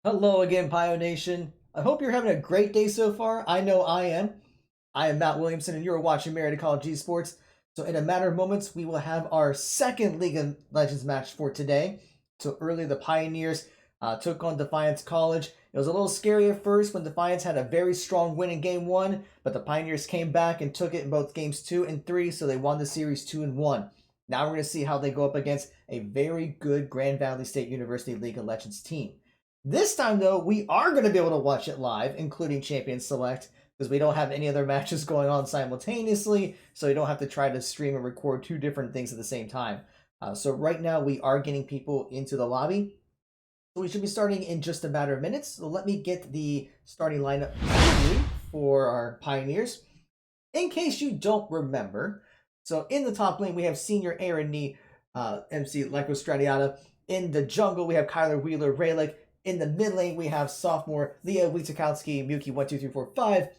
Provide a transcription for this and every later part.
Hello again, Pio Nation. I hope you're having a great day so far. I know I am. I am Matt Williamson, and you're watching Marietta College Esports. So, in a matter of moments, we will have our second League of Legends match for today. So, earlier, the Pioneers took on Defiance College. It was a little scary at first when Defiance had a very strong win in Game 1, but the Pioneers came back and took it in both Games 2 and 3, so they won the series 2-1. Now, we're going to see how they go up against a very good Grand Valley State University League of Legends team. This time, though, we are going to be able to watch it live, including Champion Select, because we don't have any other matches going on simultaneously, so we don't have to try to stream and record two different things at the same time. So right now, we are getting people into the lobby. So we should be starting in just a matter of minutes. So let me get the starting lineup for our Pioneers. In case you don't remember, so in the top lane, we have senior Aaron Nee, MC Lyco Stradiata. In the jungle, we have Kyler Wheeler, Raylick. In the mid lane, we have sophomore Leah Witakowski, Muki 12345.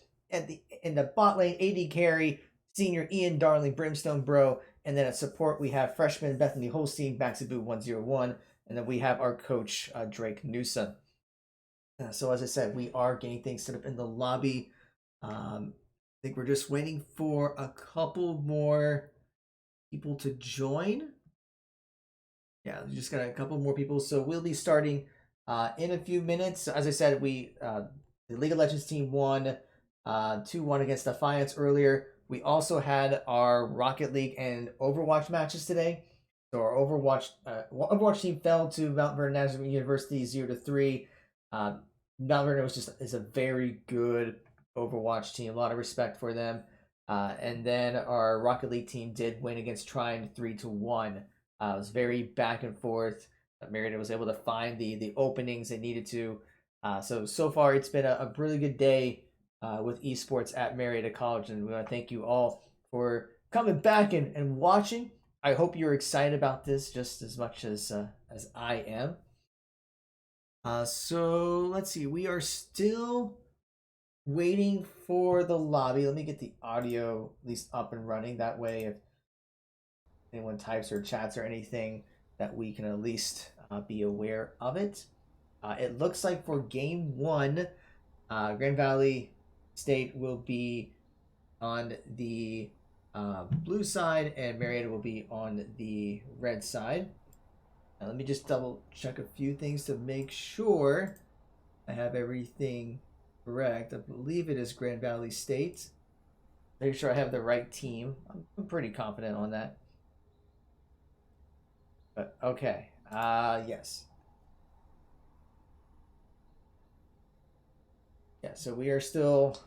In the bot lane, AD carry, senior Ian Darling, Brimstone Bro. And then at support, we have freshman Bethany Holstein, Baxiboo 101. And then we have our coach, Drake Newsom. So as I said, we are getting things set up in the lobby. I think we're just waiting for a couple more people to join. Yeah, we just got a couple more people. So we'll be starting in a few minutes. So as I said, the League of Legends team won 2-1 against Defiance earlier. We also had our Rocket League and Overwatch matches today. So our Overwatch team fell to Mount Vernon National University 0-3. Mount Vernon is a very good Overwatch team. A lot of respect for them. And then our Rocket League team did win against Trine 3-1. It was very back and forth. Marietta was able to find the openings they needed to. So far, it's been a really good day with esports at Marietta College, and we want to thank you all for coming back and watching. I hope you're excited about this just as much as I am. So let's see. We are still waiting for the lobby. Let me get the audio at least up and running. That way, if anyone types or chats or anything, that we can at least be aware of it. It looks like for game 1, Grand Valley State will be on the blue side and Marietta will be on the red side. Now, let me just double check a few things to make sure I have everything correct. I believe it is Grand Valley State. Make sure I have the right team. I'm pretty confident on that. But okay. Yes. Yeah, so we're still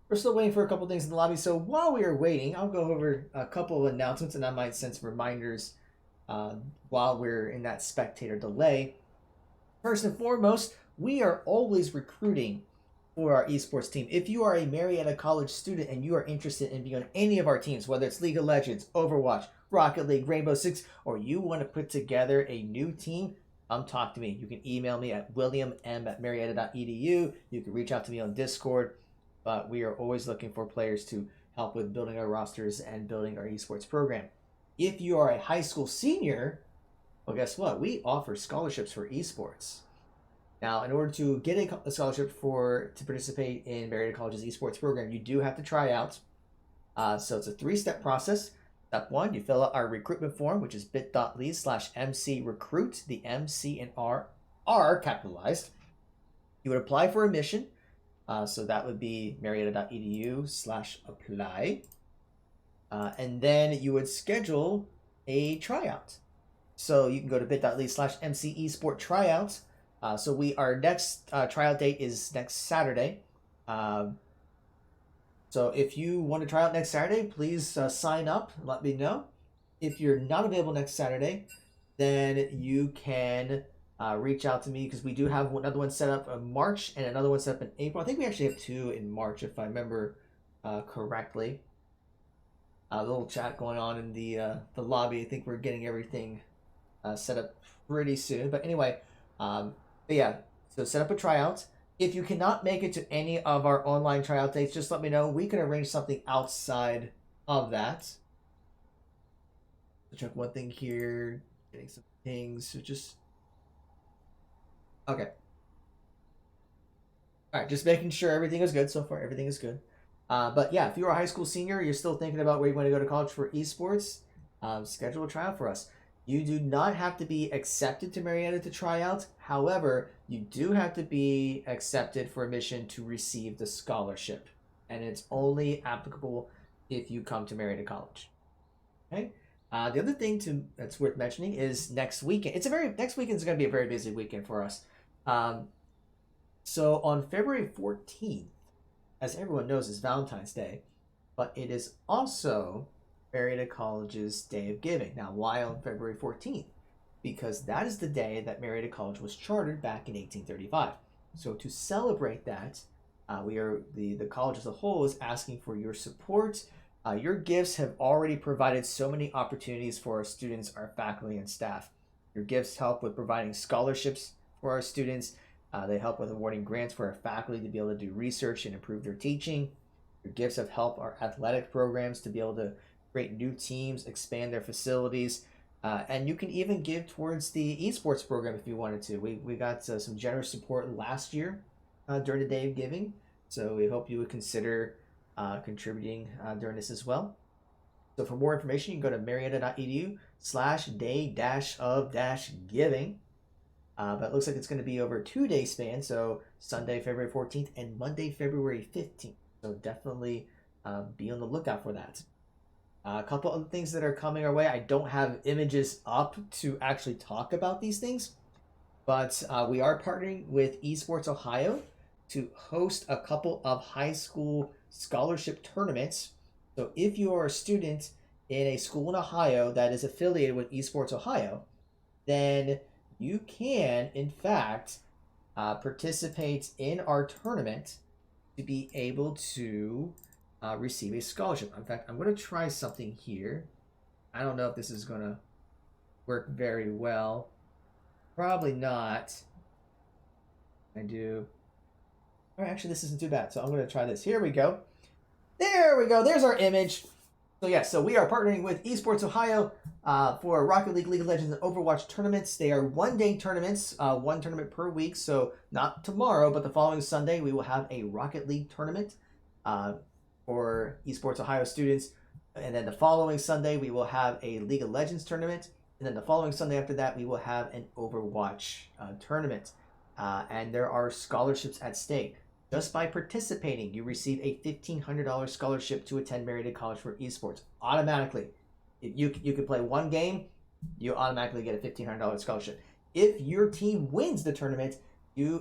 waiting for a couple things in the lobby. So while we are waiting, I'll go over a couple of announcements and I might send some reminders while we're in that spectator delay. First and foremost, we are always recruiting for our esports team. If you are a Marietta College student and you are interested in being on any of our teams, whether it's League of Legends, Overwatch, Rocket League, Rainbow Six, or you want to put together a new team, come talk to me. You can email me at william.m@marietta.edu. You can reach out to me on Discord. But we are always looking for players to help with building our rosters and building our esports program. If you are a high school senior, well, guess what? We offer scholarships for esports. Now, in order to get a scholarship to participate in Marietta College's esports program, you do have to try out. So it's a 3-step process. Step 1, you fill out our recruitment form, which is bit.ly/MC recruit. The MC and R are capitalized. You would apply for admission. So that would be marietta.edu/apply. And then you would schedule a tryout. So you can go to bit.ly/MC Esport Tryouts. So our next tryout date is next Saturday. So if you want to try out next Saturday, please sign up and let me know. If you're not available next Saturday, then you can reach out to me because we do have another one set up in March and another one set up in April. I think we actually have 2 in March if I remember correctly. A little chat going on in the lobby. I think we're getting everything set up pretty soon. But anyway, but yeah, so set up a tryout. If you cannot make it to any of our online tryout dates, just let me know. We can arrange something outside of that. So check one thing here. Getting some things. So just okay. All right, just making sure everything is good. So far, everything is good. But yeah, if you're a high school senior, you're still thinking about where you want to go to college for esports, schedule a tryout for us. You do not have to be accepted to Marietta to try out. However, you do have to be accepted for admission to receive the scholarship. And it's only applicable if you come to Marietta College. Okay. The other thing that's worth mentioning is next weekend. Next weekend is going to be a very busy weekend for us. So on February 14th, as everyone knows, is Valentine's Day, but it is also Marietta College's Day of Giving. Now, why on February 14th? Because that is the day that Marietta College was chartered back in 1835. So to celebrate that, the college as a whole is asking for your support. Your gifts have already provided so many opportunities for our students, our faculty, and staff. Your gifts help with providing scholarships for our students. They help with awarding grants for our faculty to be able to do research and improve their teaching. Your gifts have helped our athletic programs to be able to create new teams, expand their facilities, and you can even give towards the esports program if you wanted to. We got some generous support last year during the Day of Giving, so we hope you would consider contributing during this as well. So for more information, you can go to marietta.edu/day-of-giving. But it looks like it's going to be over a 2-day span, so Sunday, February 14th and Monday, February 15th. So definitely be on the lookout for that. A couple other things that are coming our way. I don't have images up to actually talk about these things, but we are partnering with Esports Ohio to host a couple of high school scholarship tournaments. So if you are a student in a school in Ohio that is affiliated with Esports Ohio, then you can, in fact, participate in our tournament to be able to receive a scholarship. In fact, I'm going to try something here. I don't know if this is going to work very well. Probably not. I do. All right, actually, this isn't too bad. So I'm going to try this. Here we go. There we go. There's our image. So yeah, so we are partnering with Esports Ohio for Rocket League, League of Legends, and Overwatch tournaments. They are one-day tournaments, one tournament per week. So not tomorrow, but the following Sunday, we will have a Rocket League tournament for Esports Ohio students. And then the following Sunday, we will have a League of Legends tournament. And then the following Sunday after that, we will have an Overwatch tournament. And there are scholarships at stake. Just by participating, you receive a $1,500 scholarship to attend Marietta College for esports automatically. If you can play one game, you automatically get a $1,500 scholarship. If your team wins the tournament,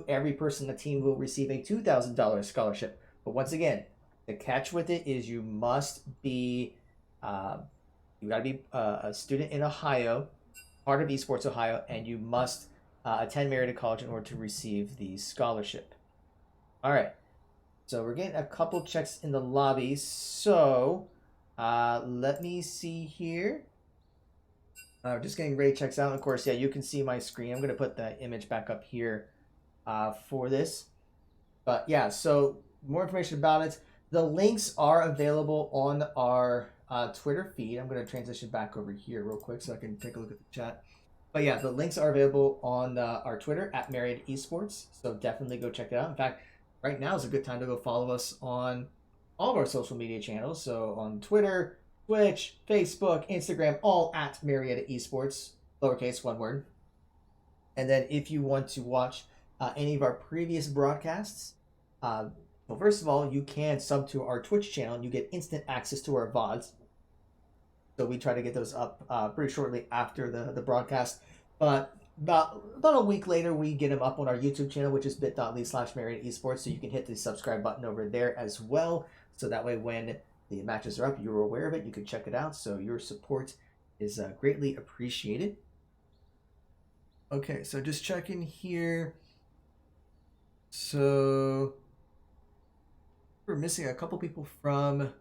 every person on the team will receive a $2,000 scholarship. But once again, the catch with it is you must be you got to be a student in Ohio, part of Esports Ohio, and you must attend Marietta College in order to receive the scholarship. All right, so we're getting a couple checks in the lobby. So let me see here. Just getting Ray checks out. Of course, yeah, you can see my screen. I'm going to put the image back up here for this. But yeah, so more information about it. The links are available on our Twitter feed. I'm going to transition back over here real quick so I can take a look at the chat. But yeah, the links are available on our Twitter at Marietta Esports. So definitely go check it out. In fact, right now is a good time to go follow us on all of our social media channels. So on Twitter, Twitch, Facebook, Instagram, all at Marietta Esports, lowercase, one word. And then if you want to watch any of our previous broadcasts, well, first of all, you can sub to our Twitch channel and you get instant access to our VODs. So we try to get those up pretty shortly after the broadcast. But about a week later, we get them up on our YouTube channel, which is bit.ly/Marietta Esports. So you can hit the subscribe button over there as well. So that way, when the matches are up, you're aware of it. You can check it out. So your support is greatly appreciated. Okay, so just checking here. So we're missing a couple people from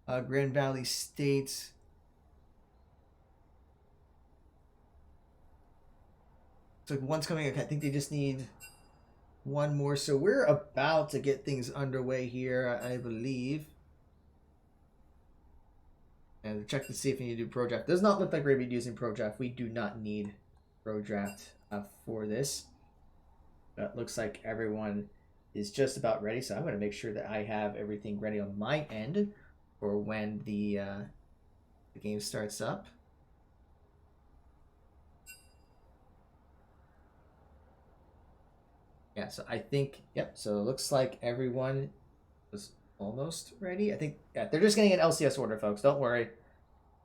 Grand Valley State. So one's coming. I think they just need one more. So we're about to get things underway here, I believe. And check to see if we need to do Pro Draft. Does not look like we're going to be using Pro Draft. We do not need Pro Draft for this. But looks like everyone is just about ready, so I'm going to make sure that I have everything ready on my end for when the game starts up. Yeah, so I think, yep, so it looks like everyone was almost ready. I think, yeah, they're just getting an LCS order, folks. Don't worry.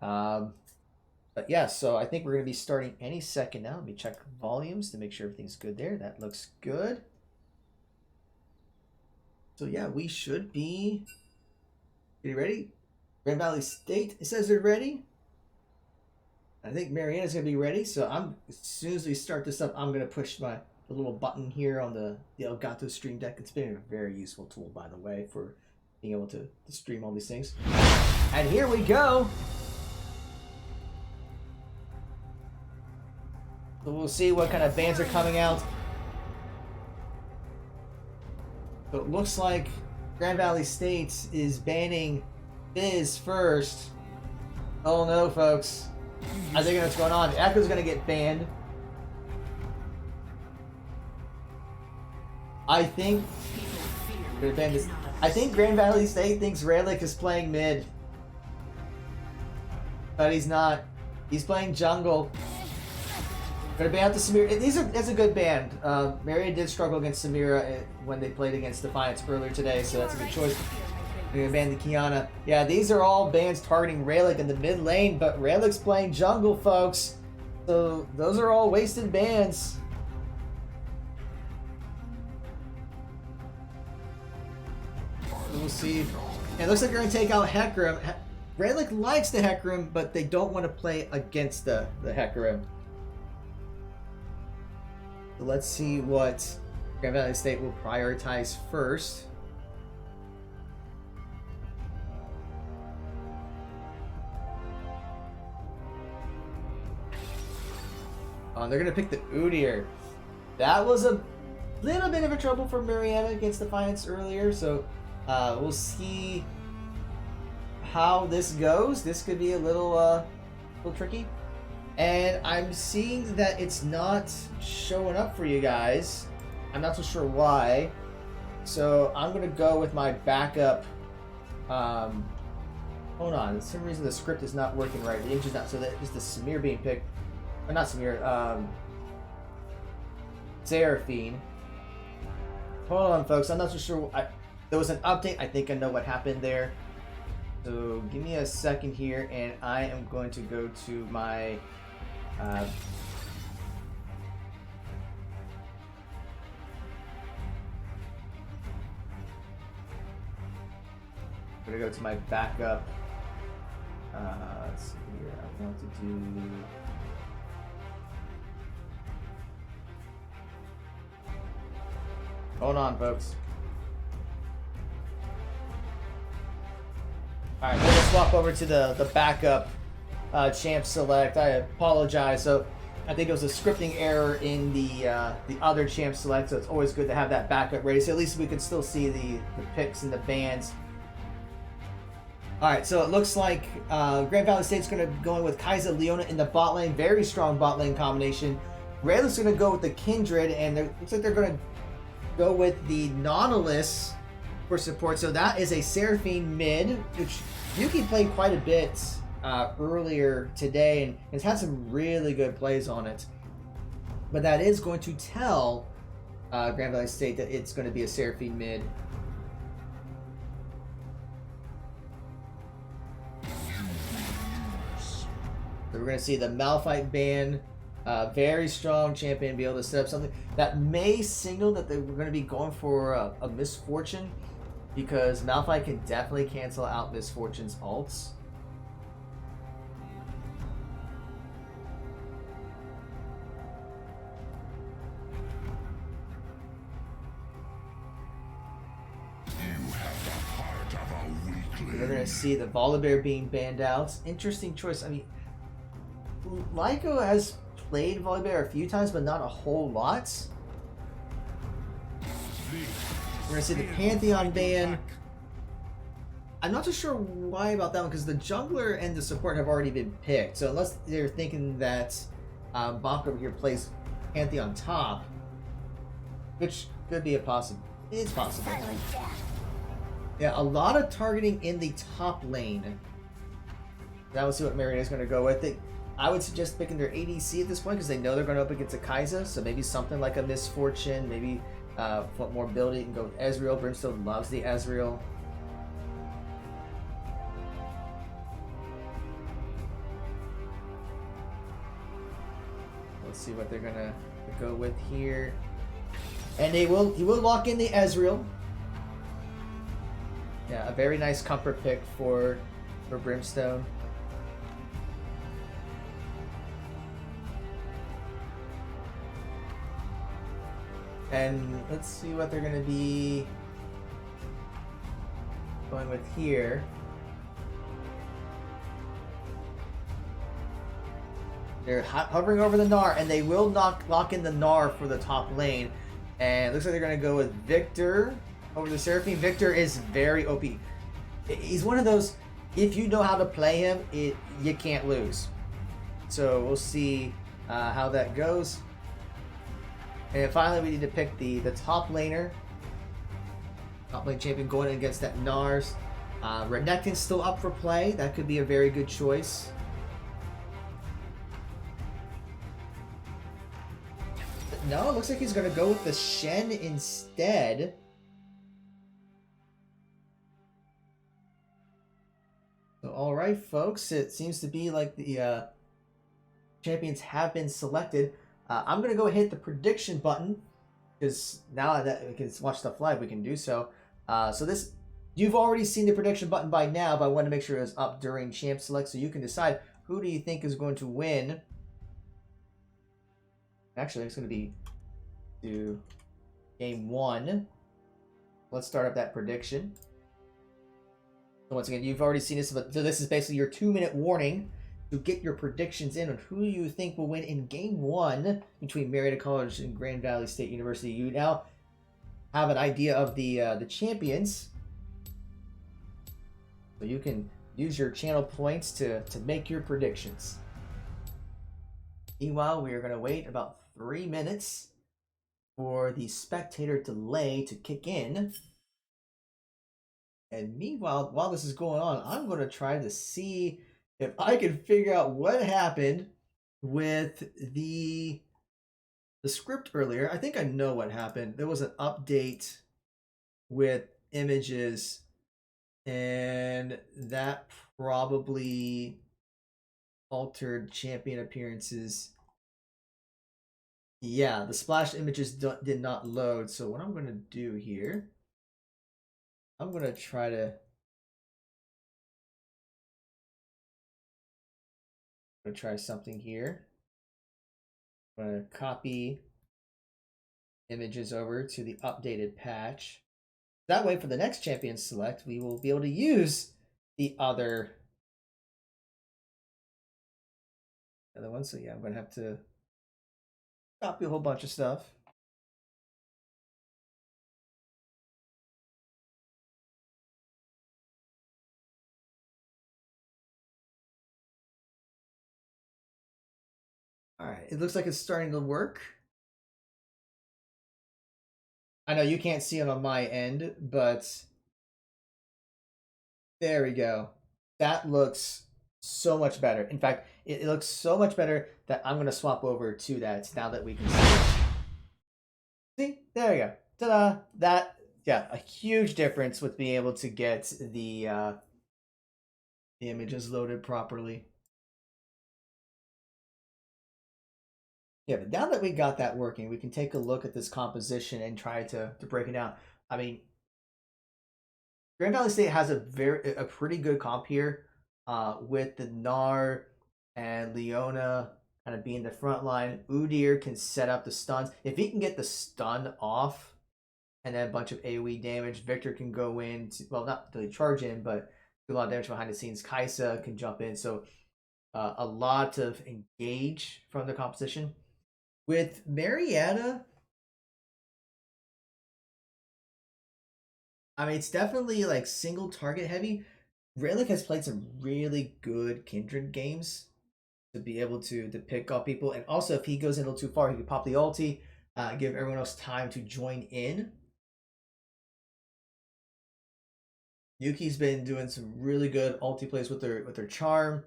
But yeah, so I think we're going to be starting any second now. Let me check volumes to make sure everything's good there. That looks good. So yeah, we should be getting ready. Grand Valley State, it says they're ready. I think Marietta's going to be ready. So as soon as we start this up, I'm going to push the little button here on the Elgato Stream Deck. It's been a very useful tool, by the way, for being able to stream all these things. And here we go. So we'll see what kind of bans are coming out. So it looks like Grand Valley State is banning Fizz first. Oh no, folks. I think that's what's going on. Echo's going to get banned. I think Grand Valley State thinks Relic is playing mid. But he's not. He's playing jungle. Gonna ban out the Samira. That's a good ban. Marietta did struggle against Samira when they played against Defiance earlier today, so that's a good choice. We're gonna ban the Kiana. Yeah, these are all bans targeting Relic in the mid lane, but Relic's playing jungle, folks. So those are all wasted bans. We'll see. And it looks like they're gonna take out Hecarim. Relic likes the Hecarim, but they don't want to play against the Hecarim. So let's see what Grand Valley State will prioritize first. Oh, they're going to pick the Udyr. That was a little bit of a trouble for Marietta against Defiance earlier, so we'll see how this goes. This could be a little tricky. And I'm seeing that it's not showing up for you guys. I'm not so sure why. So I'm going to go with my backup. Hold on. For some reason the script is not working right. The engine's not. So that is the Samir being picked. Or not Samir. Seraphine. Hold on, folks. I'm not so sure. There was an update. I think I know what happened there. So give me a second here. And I am going to go to my... I'm gonna go to my backup. Let's see here. I want to do. Hold on, folks. All right, we're gonna swap over to the backup. Champ select. I apologize. So I think it was a scripting error in the other champ select. So it's always good to have that backup ready. So at least we can still see the picks and the bans. All right. So it looks like Grand Valley State's going to go in with Kaiser Leona in the bot lane. Very strong bot lane combination. Rayla's going to go with the Kindred, and it looks like they're going to go with the Nautilus for support. So that is a Seraphine mid, which Yuki played quite a bit earlier today and has had some really good plays on it. But that is going to tell Grand Valley State that it's going to be a Seraphine mid. So we're going to see the Malphite ban. Very strong champion, be able to set up something that may signal that they were going to be going for a Misfortune, because Malphite can definitely cancel out Misfortune's ults. We're going to see the Volibear being banned out. Interesting choice. I mean, Lyco has played Volibear a few times, but not a whole lot. We're going to see the Pantheon ban. I'm not too sure why about that one, because the jungler and the support have already been picked. So unless they're thinking that Bonk over here plays Pantheon top, which could be a It's possible. Yeah, a lot of targeting in the top lane. Now we'll see what Marietta's going to go with. I would suggest picking their ADC at this point because they know they're going to up against a Kai'Sa, so maybe something like a Misfortune, maybe want more ability, you can go with Ezreal. Brimstone loves the Ezreal. Let's see what they're going to go with here. And he will lock in the Ezreal. Yeah, a very nice comfort pick for Brimstone. And let's see what they're going to be going with here. They're hovering over the Gnar, and they will lock in the Gnar for the top lane. And it looks like they're going to go with Victor over the Seraphine. Victor is very OP. He's one of those, if you know how to play him, you can't lose. So we'll see how that goes. And finally, we need to pick the top laner. Top lane champion going against that Nars. Renekton's still up for play. That could be a very good choice. No, it looks like he's going to go with the Shen instead. So, alright, folks. It seems to be like the champions have been selected. I'm going to go hit the prediction button because now that we can watch stuff live, we can do so. So this, you've already seen the prediction button by now, but I wanted to make sure it was up during Champ Select so you can decide who do you think is going to win. Actually, it's going to be to game 1. Let's start up that prediction. So once again, you've already seen this, but so this is basically your 2-minute warning to get your predictions in on who you think will win in game 1 between Marietta College and Grand Valley State University. You now have an idea of the champions, so you can use your channel points to make your predictions. Meanwhile, we are going to wait about 3 minutes for the spectator delay to kick in. And meanwhile, while this is going on, I'm going to try to see if I can figure out what happened with the script earlier. I think I know what happened. There was an update with images, and that probably altered champion appearances. Yeah, the splash images did not load. So what I'm going to do here, I'm going to try to something here. I'm going to copy images over to the updated patch. That way for the next champion select, we will be able to use the other one. So yeah, I'm going to have to copy a whole bunch of stuff. All right, it looks like it's starting to work. I know you can't see it on my end, but there we go. That looks so much better. In fact, it looks so much better that I'm going to swap over to that now that we can see it. See? There we go. Ta-da! That, yeah, a huge difference with being able to get the images loaded properly. Yeah, but now that we got that working, we can take a look at this composition and try to break it down. I mean, Grand Valley State has a pretty good comp here, with the Gnar and Leona kind of being the front line. Udyr can set up the stuns. If he can get the stun off and then a bunch of AoE damage, Victor can go in, well, not really charge in, but do a lot of damage behind the scenes. Kai'Sa can jump in. So a lot of engage from the composition. With Marietta, I mean, it's definitely like single target heavy. Relic has played some really good Kindred games to be able to pick off people. And also, if he goes in a little too far, he could pop the ulti, give everyone else time to join in. Yuki's been doing some really good ulti plays with her charm.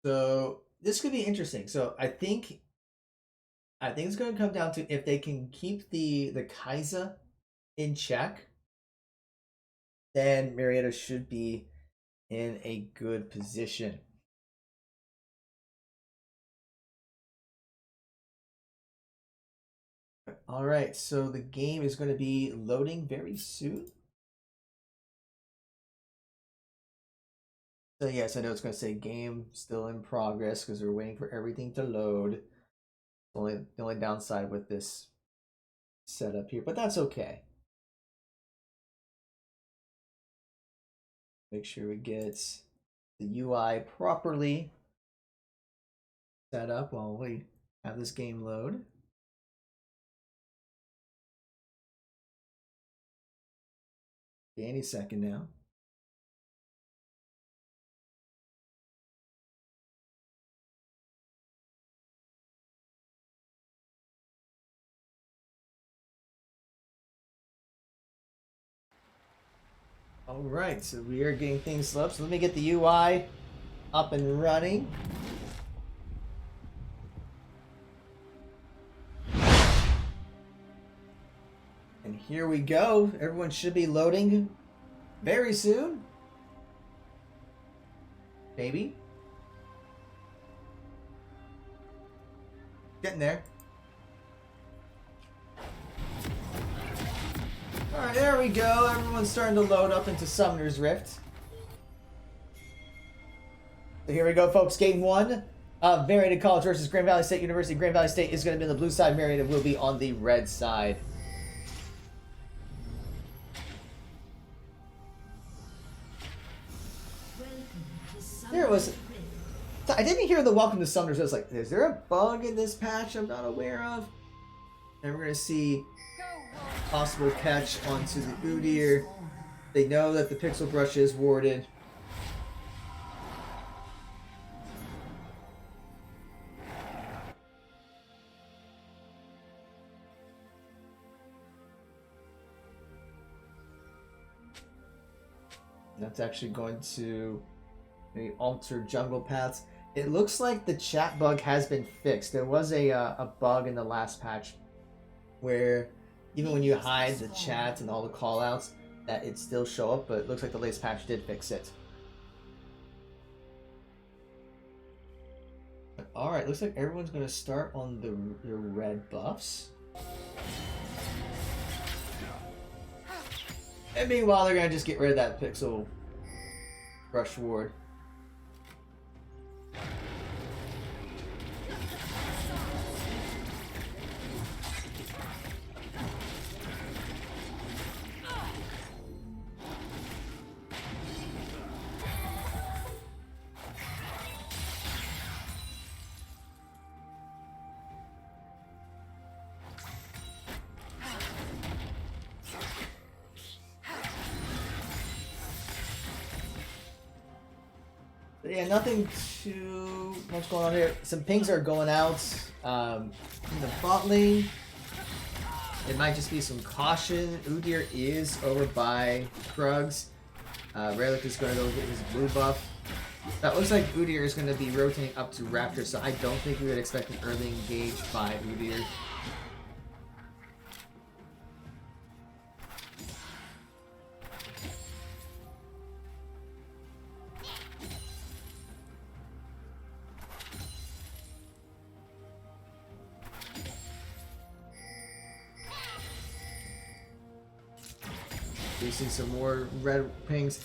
So this could be interesting. So I think it's going to come down to if they can keep the Kai'Sa in check, then Marietta should be in a good position. All right, so the game is going to be loading very soon. So yes, I know it's going to say game still in progress because we're waiting for everything to load. The only downside with this setup here, but that's okay. Make sure we get the UI properly set up while we have this game load. Any second now. All right, so we are getting things set up. So let me get the UI up and running. And here we go. Everyone should be loading very soon. Maybe. Getting there. Alright, there we go. Everyone's starting to load up into Summoner's Rift. So here we go, folks. Game 1 of Marietta College versus Grand Valley State University. Grand Valley State is going to be on the blue side. Marietta will be on the red side. There was... I didn't hear the welcome to Summoners. I was like, is there a bug in this patch I'm not aware of? And we're going to see possible catch onto the Udyr. They know that the Pixel Brush is warded. That's actually going to maybe alter jungle paths. It looks like the chat bug has been fixed. There was a bug in the last patch where even when you hide the chat and all the callouts, that it still show up, but it looks like the latest patch did fix it. Alright, looks like everyone's going to start on the red buffs. And meanwhile, they're going to just get rid of that Pixel Brush ward. But yeah, nothing too much going on here. Some pings are going out in the bot lane. It might just be some caution. Udyr is over by Krugs. Relic is going to go get his blue buff. That looks like Udyr is going to be rotating up to Raptor, so I don't think we would expect an early engage by Udyr. We see some more red pings.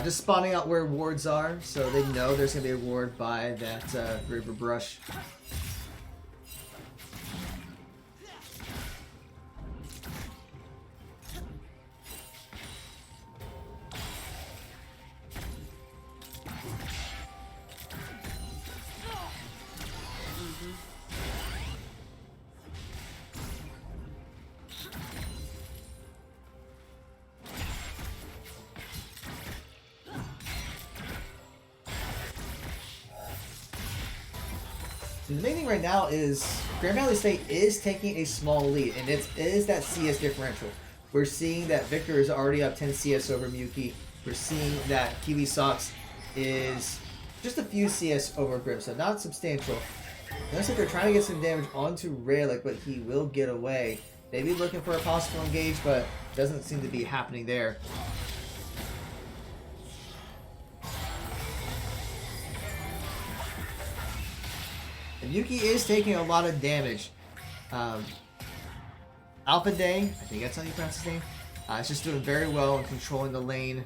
Just spawning out where wards are, so they know there's going to be a ward by that river brush. The main thing right now is Grand Valley State is taking a small lead, and it is that CS differential. We're seeing that Victor is already up 10 CS over Miyuki. We're seeing that Kiwi Sox is just a few CS over Grimstone, not substantial. It looks like they're trying to get some damage onto Raylick, but he will get away. Maybe looking for a possible engage, but doesn't seem to be happening there. And Yuki is taking a lot of damage. Alpha Day, I think that's how you pronounce his name. It's just doing very well in controlling the lane.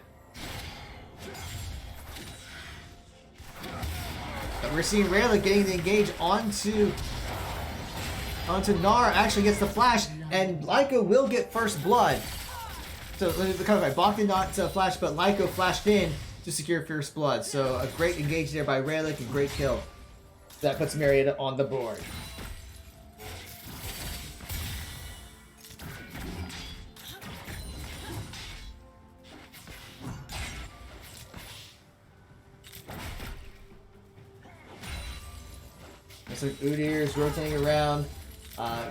But we're seeing Rayla getting the engage onto Nar. Actually gets the flash, and Lyco will get first blood. So let me clarify. Bach did not flash, but Lyco flashed in to secure first blood. So a great engage there by Raylick and great kill. That puts Marietta on the board. So Udyr is rotating around.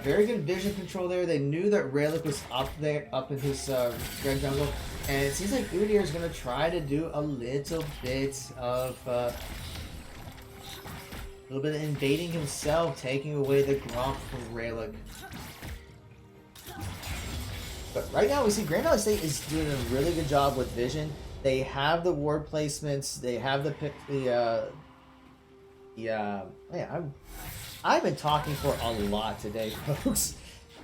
Very good vision control there. They knew that Raylick was up there, up in his red jungle. And it seems like Udyr is going to try to do a little bit of invading himself, taking away the Gromp from Raylick. But right now we see Grand Valley State is doing a really good job with vision. They have the ward placements. They have I've been talking for a lot today, folks.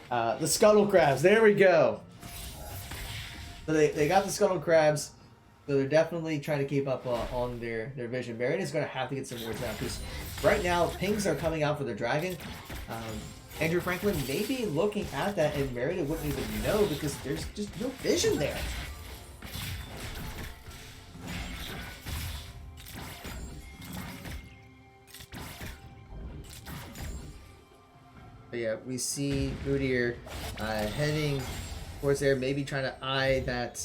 The Scuttle Crabs, there we go. So they got the Scuttle Crabs, so they're definitely trying to keep up on their vision. Marion is going to have to get some wards now, because right now pings are coming out for the Dragon. Andrew Franklin may be looking at that, and Marion wouldn't even know because there's just no vision there. But yeah, we see Udyr heading towards there, maybe trying to eye that.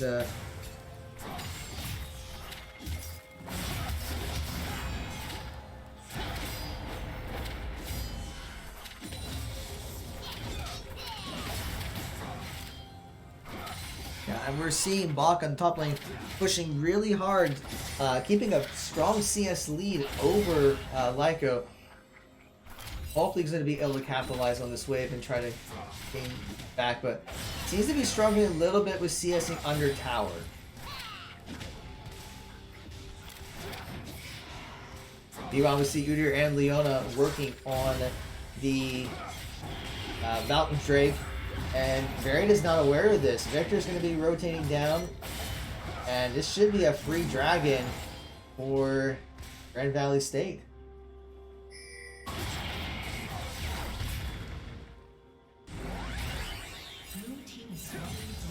Yeah, and we're seeing Bach on top lane pushing really hard, keeping a strong CS lead over Lyco. Hopefully he's going to be able to capitalize on this wave and try to gain back, but seems to be struggling a little bit with CSing under tower. Meanwhile, we see Udyr and Leona working on the Mountain Drake, and Varied is not aware of this. Victor's going to be rotating down, and this should be a free dragon for Grand Valley State.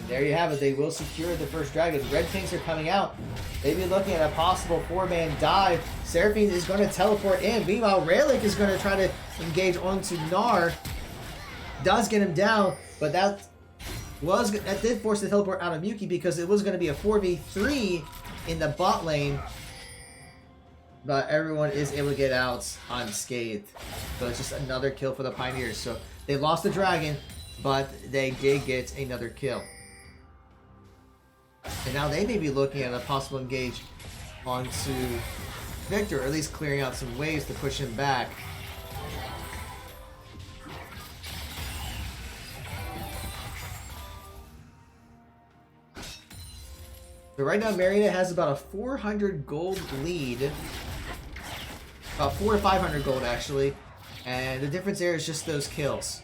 There you have it. They will secure the first dragon. Red Kings are coming out. Maybe looking at a possible 4-man dive. Seraphine is going to teleport in. Meanwhile, Raylick is going to try to engage onto Gnar. Does get him down, but that did force the teleport out of Miyuki because it was going to be a 4v3 in the bot lane. But everyone is able to get out unscathed. So it's just another kill for the Pioneers. So they lost the dragon, but they did get another kill. And now they may be looking at a possible engage onto Victor, or at least clearing out some waves to push him back. So right now Marietta has about a 400 gold lead. About 400 to 500 gold actually. And the difference there is just those kills.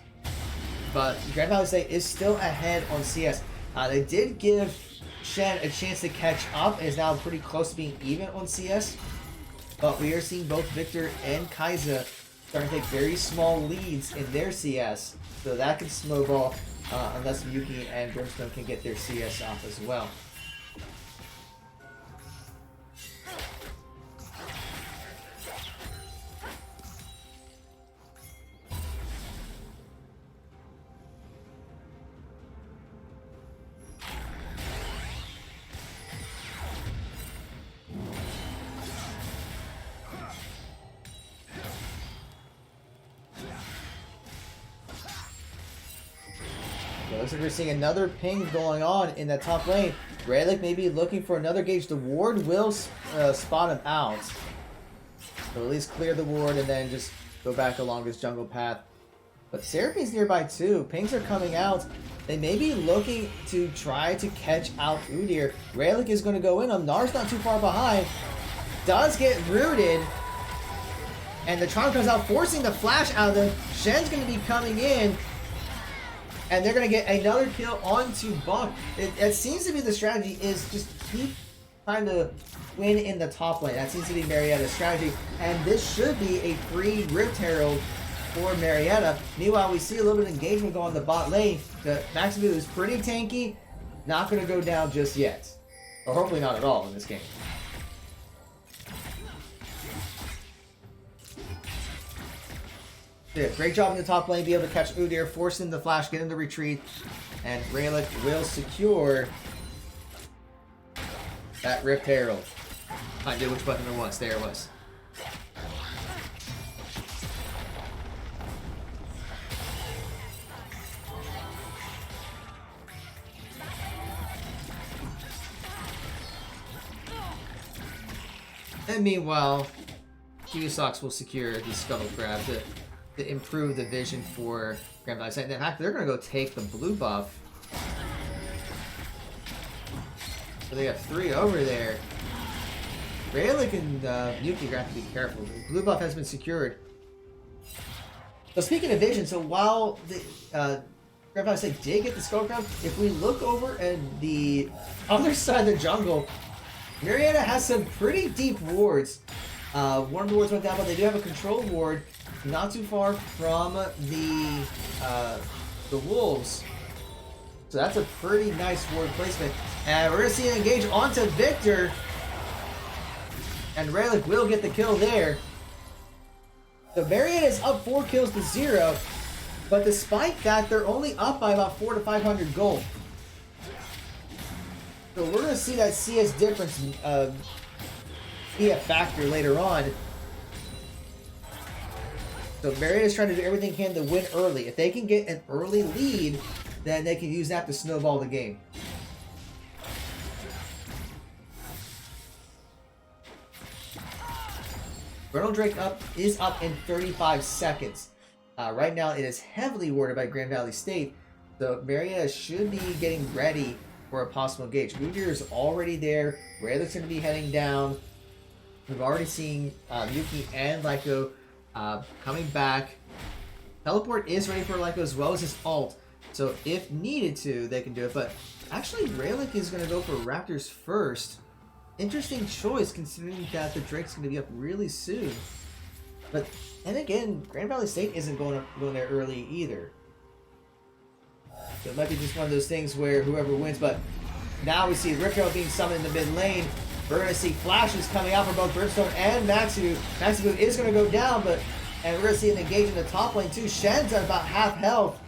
But Grand Valley State is still ahead on CS. They did give Shen a chance to catch up and is now pretty close to being even on CS. But we are seeing both Victor and Kaiser starting to take very small leads in their CS. So that could snowball unless Miyuki and Brimstone can get their CS off as well. So it looks like we're seeing another ping going on in that top lane. Rayleigh may be looking for another gauge. The ward will spot him out. So at least clear the ward and then just go back along this jungle path. But Seraphine's nearby too. Pings are coming out. They may be looking to try to catch out Udyr. Rayleigh is going to go in. Nar's not too far behind. Does get rooted. And the Charm comes out, forcing the flash out of them. Shen's going to be coming in. And they're going to get another kill onto Bonk. It seems to be the strategy is just keep trying to win in the top lane. That seems to be Marietta's strategy. And this should be a free Rift Herald for Marietta. Meanwhile, we see a little bit of engagement go on the bot lane. The Maximu is pretty tanky. Not going to go down just yet. Or hopefully not at all in this game. Yeah, great job in the top lane, be able to catch Udyr, force him to flash, get him to retreat, and Rayleigh will secure that Rift Herald. I knew which button it was. There it was. And meanwhile, Q-Sox will secure the Scuttle Crab to improve the vision for Grand Valley State. In fact, they're going to go take the blue buff. So they have 3 over there. Rayleigh and Yuki have to be careful. The blue buff has been secured. So speaking of vision, so while the Grand Valley State did get the Scuttle Crab, if we look over at the other side of the jungle, Marietta has some pretty deep wards. One of the wards went down, but they do have a control ward not too far from the wolves. So that's a pretty nice ward placement. And we're going to see an engage onto Victor. And Rayleigh will get the kill there. So Marietta is up 4 kills to 0. But despite that, they're only up by about 400 to 500 gold. So we're going to see that CS difference be a factor later on. So Marietta's trying to do everything they can to win early. If they can get an early lead, then they can use that to snowball the game. Reynolds Drake is up in 35 seconds. Right now it is heavily warded by Grand Valley State. So Marietta should be getting ready for a possible engage. Udyr is already there. Rayleigh's going to be heading down. We've already seen Yuki and Lyko coming back. Teleport is ready for Lyko as well as his ult. So if needed to, they can do it. But actually, Rayleigh is going to go for Raptors first. Interesting choice considering that the Drake's going to be up really soon. But then again, Grand Valley State isn't going there early either. So it might be just one of those things where whoever wins. But now we see Rift Herald being summoned in the mid lane. We're going to see flashes coming out from both Brimstone and Maximu. Maximu is going to go down, and we're going to see an engage in the top lane too. Shen's at about half health.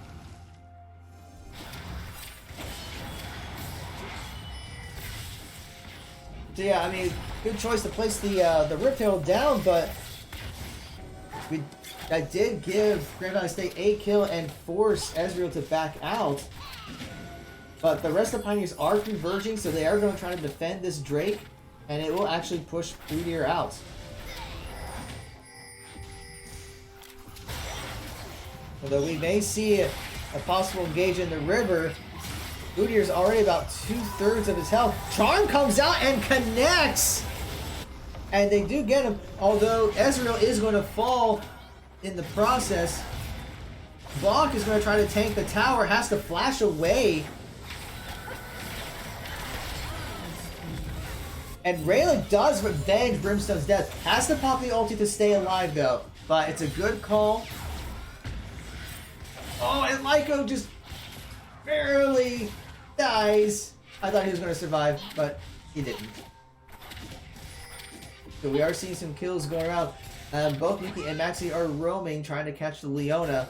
So yeah, I mean, good choice to place the Rift Herald down, but I did give Grand Valley State a kill and force Ezreal to back out. But the rest of the Pioneers are converging, so they are going to try to defend this Drake, and it will actually push Udyr out. Although we may see a possible engage in the river, Udyr's already about 2/3 of his health. Charm comes out and connects! And they do get him, although Ezreal is going to fall in the process. Bonk is going to try to tank the tower, has to flash away. And Rayleigh does revenge Brimstone's death. Has to pop the ulti to stay alive though. But it's a good call. Oh, and Lyko just barely dies. I thought he was going to survive, but he didn't. So we are seeing some kills going around. Both Yuki and Maxi are roaming, trying to catch the Leona.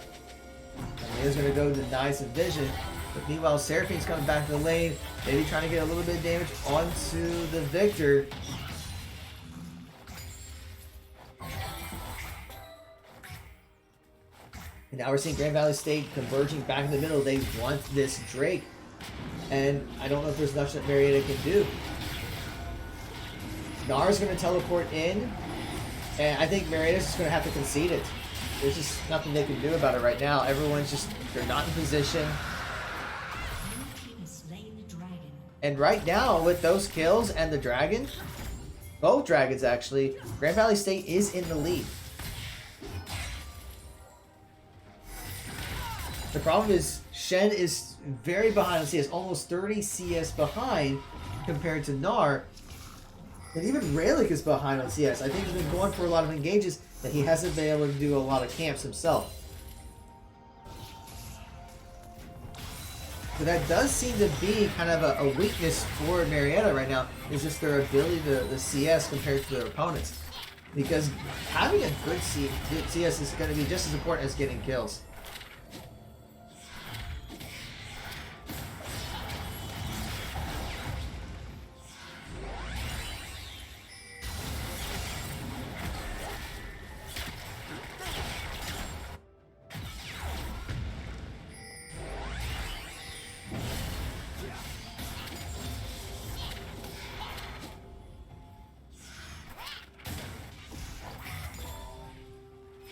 And Leona's going to go deny some vision. But meanwhile, Seraphine's coming back to the lane. Maybe trying to get a little bit of damage onto the Victor. And now we're seeing Grand Valley State converging back in the middle. They want this Drake. And I don't know if there's much that Marietta can do. Nara's going to teleport in. And I think Marietta's just going to have to concede it. There's just nothing they can do about it right now. Everyone's just, they're not in position. And right now, with those kills and the dragon, both dragons actually, Grand Valley State is in the lead. The problem is, Shen is very behind on CS, almost 30 CS behind compared to Nar. And even Raylick is behind on CS. I think he's been going for a lot of engages that he hasn't been able to do a lot of camps himself. So that does seem to be kind of a weakness for Marietta right now, is just their ability to CS compared to their opponents. Because having a good CS is going to be just as important as getting kills.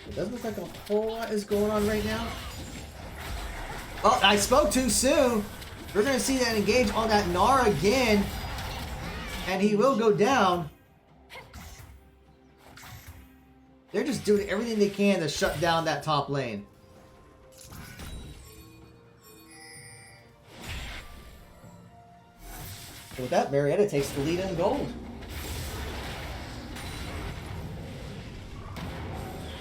It doesn't look like a whole lot is going on right now. Oh, I spoke too soon. We're going to see that engage on that Gnar again. And he will go down. They're just doing everything they can to shut down that top lane. So with that, Marietta takes the lead in gold.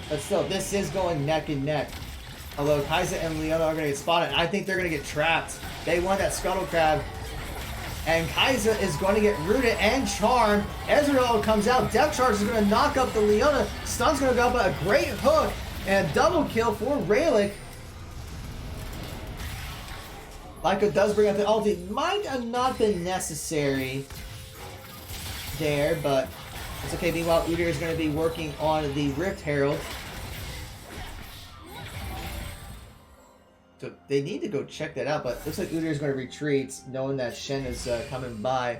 But still, this is going neck and neck. Although Kaiser and Leona are going to get spotted. I think they're going to get trapped. They want that Scuttle Crab. And Kaiser is going to get rooted and charmed. Ezreal comes out. Death Charge is going to knock up the Leona. Stun's going to go up, but a great hook. And a double kill for Raylick. Lyca does bring up the ulti. Might have not been necessary there, but it's okay. Meanwhile, Udyr is going to be working on the Rift Herald. So they need to go check that out, but looks like Udyr is going to retreat, knowing that Shen is coming by.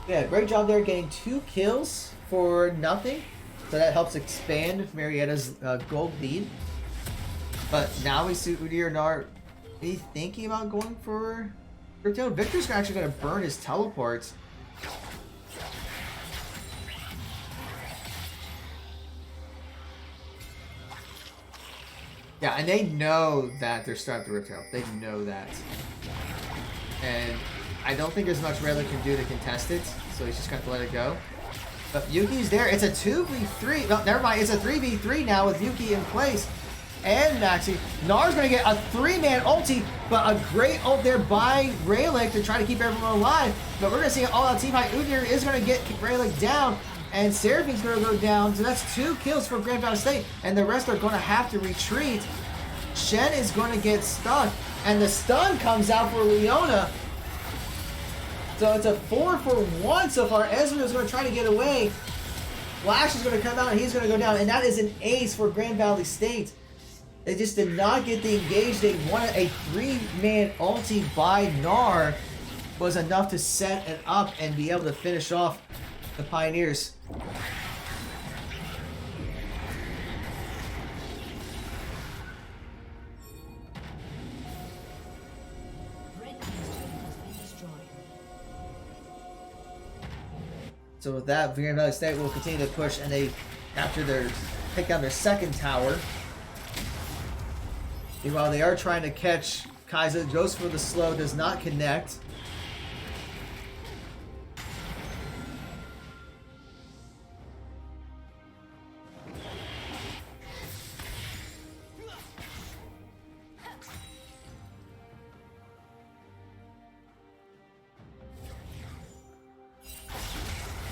Yeah, great job there, getting 2 kills for nothing. So that helps expand Marietta's gold lead. But now we see Udyr and Gnar be thinking about going for Tail. Victor's actually going to burn his teleports. Yeah, and they know that they're starting the Rift Herald. They know that. And I don't think there's much Raylick can do to contest it, so he's just going to let it go. But Yuki's there. It's a 2v3. No, never mind. It's a 3v3 now with Yuki in place. And Maxi. Gnar's going to get a 3-man ulti, but a great ult there by Raylick to try to keep everyone alive. But we're going to see an all-out team fight. Udyr is going to get Raylick down. And Seraphine's going to go down. So that's 2 kills for Grand Valley State. And the rest are going to have to retreat. Shen is going to get stuck. And the stun comes out for Leona. So it's a 4-for-1 so far. Ezreal is going to try to get away. Flash is going to come out and he's going to go down. And that is an ace for Grand Valley State. They just did not get the engage. They wanted a 3-man ulti by Gnar. Was enough to set it up and be able to finish off the Pioneers. So with that, Grand Valley State will continue to push, and they, after their take down their second tower. Meanwhile, they are trying to catch Kaiser. Goes for the slow, does not connect.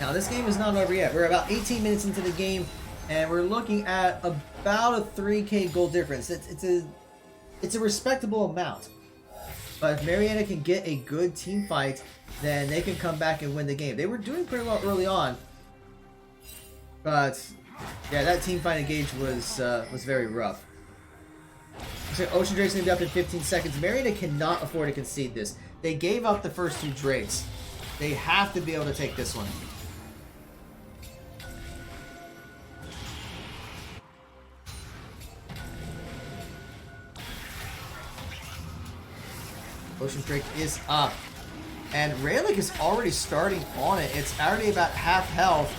Now this game is not over yet. We're about 18 minutes into the game, and we're looking at about a 3k gold difference. It's a respectable amount. But if Marietta can get a good team fight, then they can come back and win the game. They were doing pretty well early on, but Yeah, that team fight engage was very rough. So Ocean Drake's gonna be up in 15 seconds. Marietta cannot afford to concede this. They gave up the first 2 Drakes. They have to be able to take this one. Ocean Drake is up. And Rayleigh is already starting on it. It's already about half health.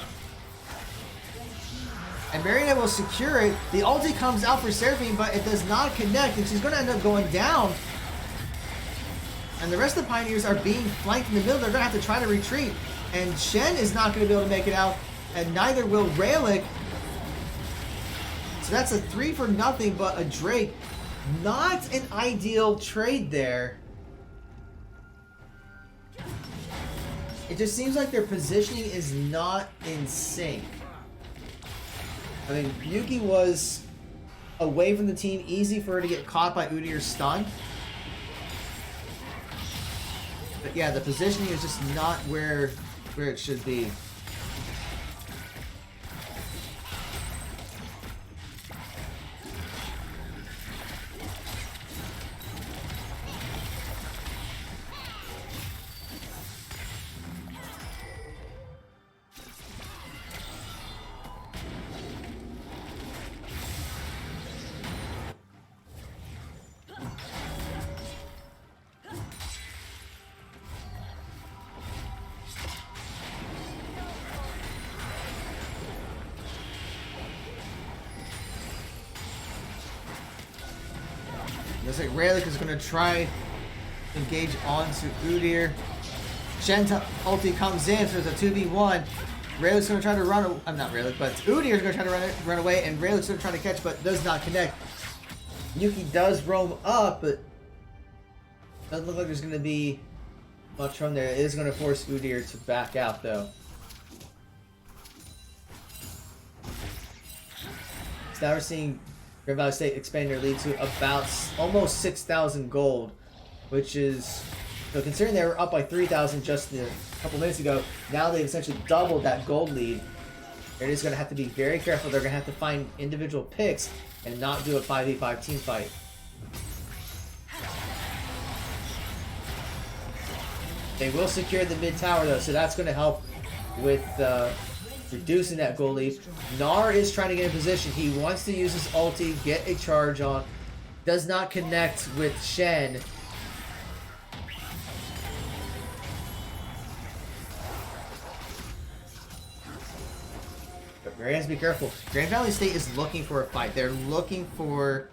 And Marietta will secure it. The ulti comes out for Seraphine, but it does not connect, and she's going to end up going down. And the rest of the Pioneers are being flanked in the middle. They're going to have to try to retreat. And Shen is not going to be able to make it out, and neither will Rayleigh. So that's a 3 for nothing, but a Drake. Not an ideal trade there. It just seems like their positioning is not in sync. I mean, Yuki was away from the team, easy for her to get caught by Udyr's stun. But yeah, the positioning is just not where it should be. Looks like Rayleigh is going to try to engage onto Udyr. Shen's ulti comes in, so there's a 2v1. Rayleigh's going to try to run. I'm not Rayleigh, but Udyr's going to try to run away, and Rayleigh's going to try to catch, but does not connect. Yuki does roam up, but doesn't look like there's going to be much from there. It is going to force Udyr to back out, though. So now we're seeing Grand Valley State expand their lead to about almost 6,000 gold, which is, so considering they were up by 3,000 just a couple minutes ago, now they've essentially doubled that gold lead. They're just going to have to be very careful. They're going to have to find individual picks and not do a 5v5 team fight. They will secure the mid tower though, so that's going to help with reducing that goal lead. Gnar is trying to get in position. He wants to use his ulti, get a charge on. Does not connect with Shen. But Mary has to be careful. Grand Valley State is looking for a fight. They're looking for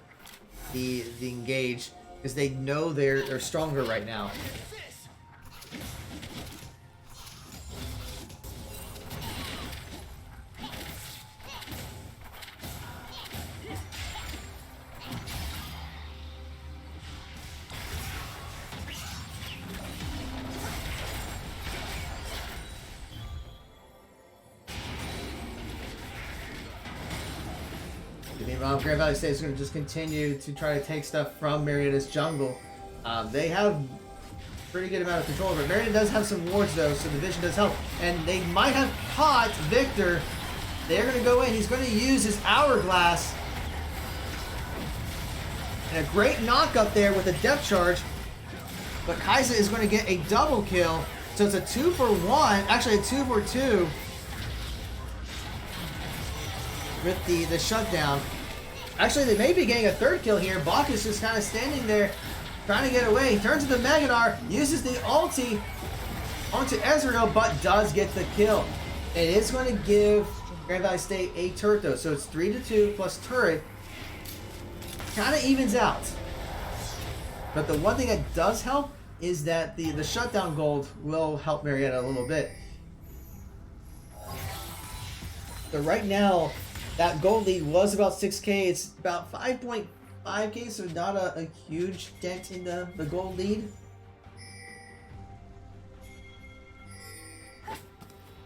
the engage because they know they're stronger right now. Meanwhile, Grand Valley State is going to just continue to try to take stuff from Marietta's jungle. They have pretty good amount of control, but Marietta does have some wards though, so the vision does help. And they might have caught Victor. They're going to go in. He's going to use his hourglass. And a great knock up there with a depth charge. But Kai'Sa is going to get a double kill. So it's a 2 for 1. Actually, a 2 for 2. With the shutdown. Actually, they may be getting a third kill here. Bacchus just kind of standing there, trying to get away. He turns to the Meganar, uses the ulti onto Ezreal, but does get the kill. It is going to give Grand Valley State a turret, though. So it's 3-2 plus turret. Kind of evens out. But the one thing that does help is that the shutdown gold will help Marietta a little bit. So right now, that gold lead was about 6k. It's about 5.5k, so not a huge dent in the gold lead.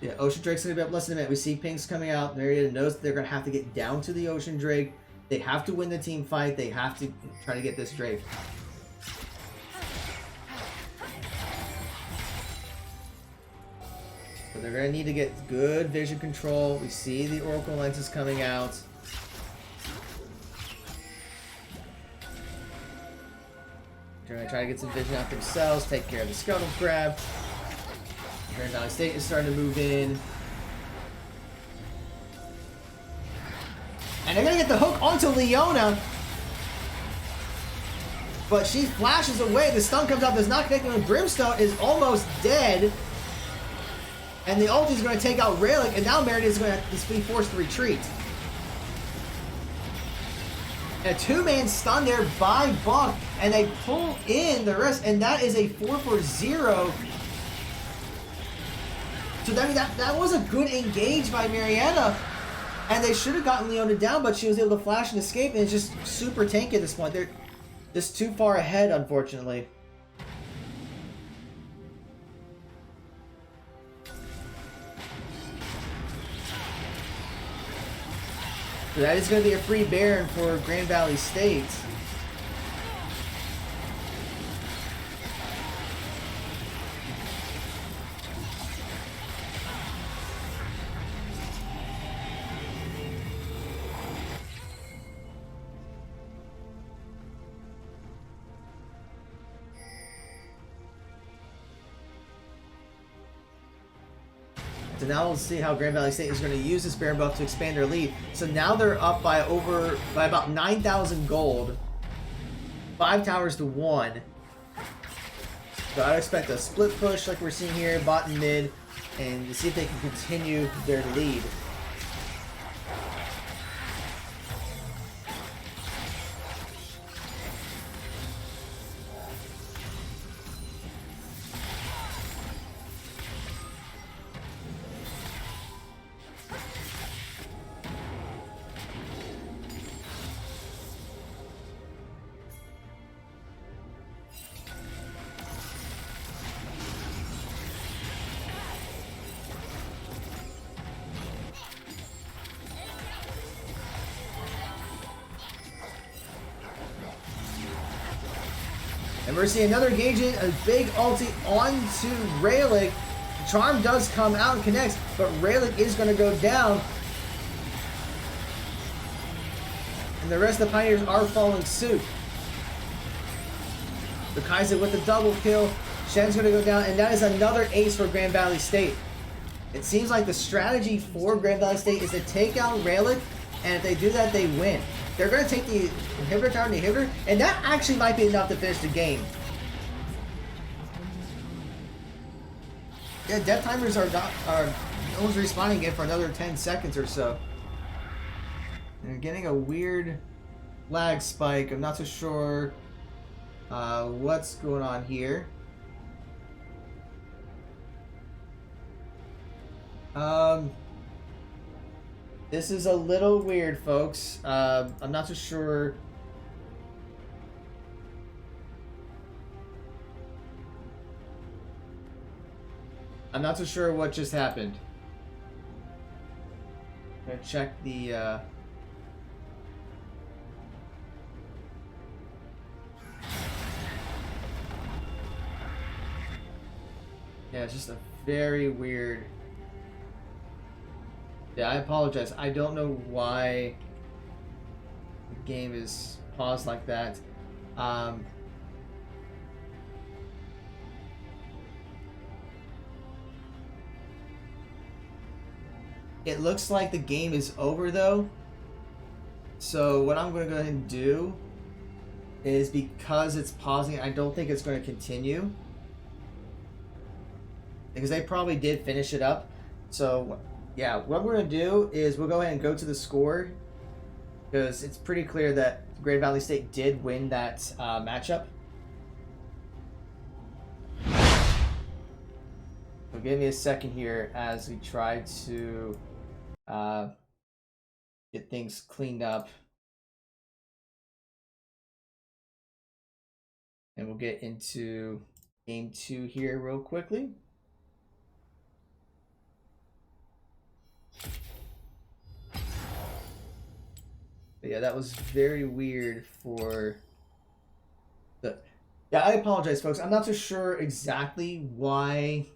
Yeah, Ocean Drake's going to be up less than a minute. We see pings coming out. Marietta knows that they're going to have to get down to the Ocean Drake. They have to win the team fight. They have to try to get this Drake. So they're going to need to get good vision control. We see the Oracle lenses coming out. They're going to try to get some vision out themselves, take care of the Scuttle Crab. Grand Valley State is starting to move in. And they're going to get the hook onto Leona. But she flashes away. The stun comes out, does not connect with Brimstone, is almost dead. And the ulti is going to take out Rayleigh, and now Marietta is going to be forced to retreat. And a two-man stun there by Buck, and they pull in the rest, and that is a 4-for-0. So that was a good engage by Marietta. And they should have gotten Leona down, but she was able to flash and escape, and it's just super tanky at this point. They're just too far ahead, unfortunately. So that is going to be a free Baron for Grand Valley State. So now we'll see how Grand Valley State is going to use this Baron buff to expand their lead. So now they're up by about 9,000 gold. 5 towers to 1. So I'd expect a split push like we're seeing here, bot and mid, and to see if they can continue their lead. And we're seeing another engagement, a big ulti onto Rayleigh. Charm does come out and connects, but Rayleigh is going to go down. And the rest of the Pioneers are following suit. The Kaiser with the double kill. Shen's going to go down, and that is another ace for Grand Valley State. It seems like the strategy for Grand Valley State is to take out Rayleigh, and if they do that, they win. They're going to take the inhibitor tower and the inhibitor, and that actually might be enough to finish the game. Yeah, death timers are almost respawning again for another 10 seconds or so. And they're getting a weird lag spike. I'm not so sure what's going on here. This is a little weird, folks. I'm not so sure. I'm not so sure what just happened. I'm gonna check the yeah, it's just a very weird. Yeah, I apologize. I don't know why the game is paused like that. It looks like the game is over though. So what I'm going to go ahead and do is, because it's pausing, I don't think it's going to continue. Because they probably did finish it up. So yeah, what we're going to do is we'll go ahead and go to the score, because it's pretty clear that Grand Valley State did win that matchup. So give me a second here as we try to get things cleaned up. And we'll get into game 2 here real quickly. But yeah, that was very weird for the... Yeah, I apologize, folks. I'm not so sure exactly why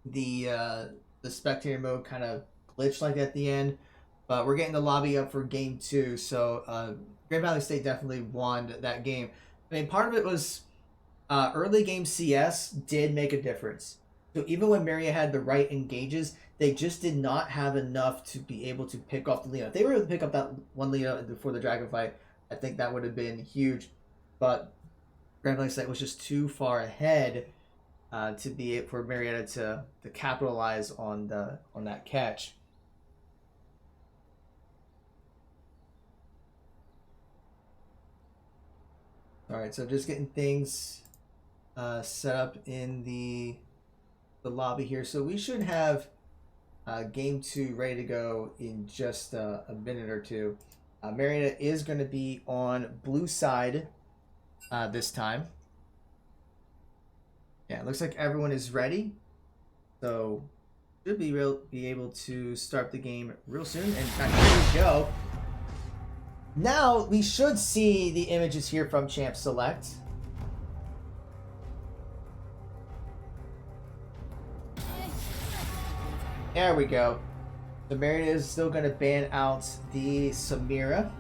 the the spectator mode kind of glitched like at the end. But we're getting the lobby up for game 2, so Grand Valley State definitely won that game. I mean, part of it was early game CS did make a difference. So even when Marietta had the right engages, they just did not have enough to be able to pick off the Leo. If they were able to pick up that one Leo before the Dragon fight, I think that would have been huge. But Grand Valley State was just too far ahead to be for Marietta to capitalize on that catch. All right, so just getting things set up in the lobby here. So we should have game 2 ready to go in just a minute or two. Marietta is going to be on blue side this time. Yeah, it looks like everyone is ready. So should be able to start the game real soon. And here we go. Now we should see the images here from Champ Select. There we go. The Marietta is still going to ban out the Samira.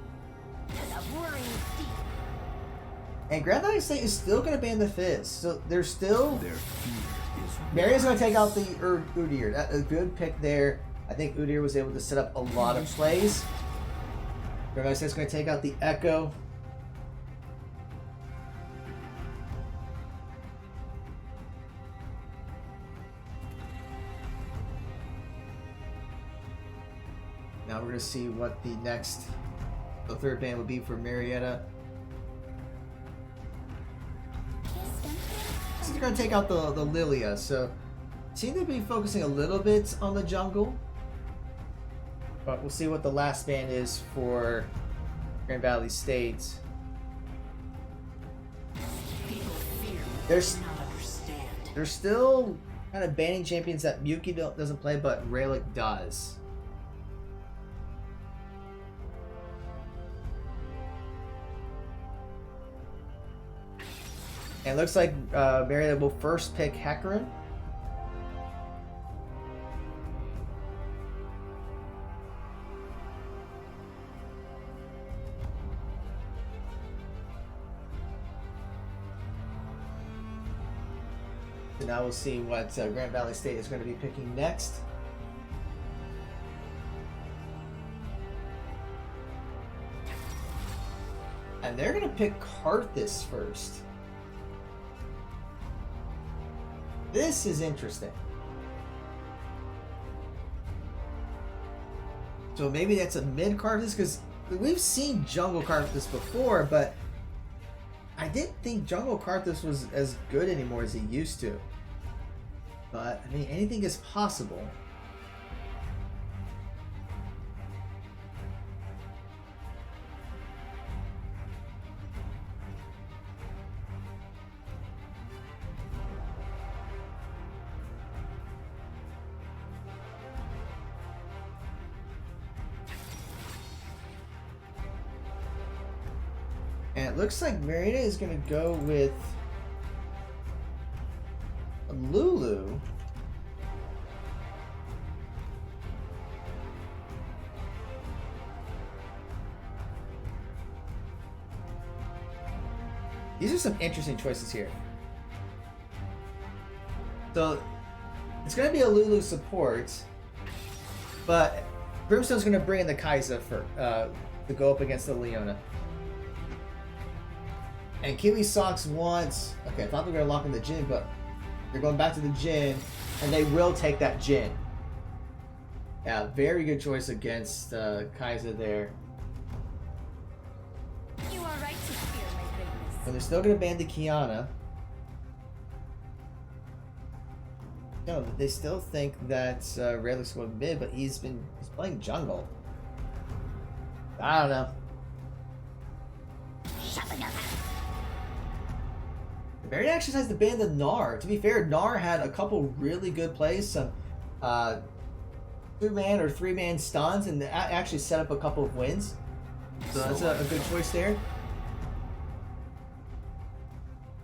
And Grand Valley State is still going to ban the Fizz. So they're still... Marietta's going to take out the Udyr. That's a good pick there. I think Udyr was able to set up a lot of plays. Grand Valley State's going to take out the Echo. Now we're going to see what the third ban would be for Marietta. So they're going to take out the Lilia. So seem to be focusing a little bit on the jungle. But we'll see what the last ban is for Grand Valley State. They're still kind of banning champions that Mewtwo doesn't play, but Relic does. And it looks like Marietta will first pick Hecarim. So now we'll see what Grand Valley State is going to be picking next. And they're going to pick Karthus first. This is interesting. So maybe that's a mid Karthus, because we've seen jungle Karthus before, but I didn't think jungle Karthus was as good anymore as he used to. But, I mean, anything is possible. And it looks like Marietta is going to go with Lulu. These are some interesting choices here. So it's going to be a Lulu support, but Brimstone's going to bring in the Kai'Sa to go up against the Leona. And Kiwi Sox wants... Okay, I thought they were going to lock in the Jhin, but they're going back to the Jhin, and they will take that Jhin. Yeah, very good choice against Kai'Sa there. You are right to fear my greatness. And they're still going to ban the Kiana. No, they still think that Relic's going mid, but he's playing jungle. I don't know. Marietta actually decides to ban the Gnar. To be fair, Gnar had a couple really good plays, some 2-man or 3-man stuns, and actually set up a couple of wins. So that's a good choice there.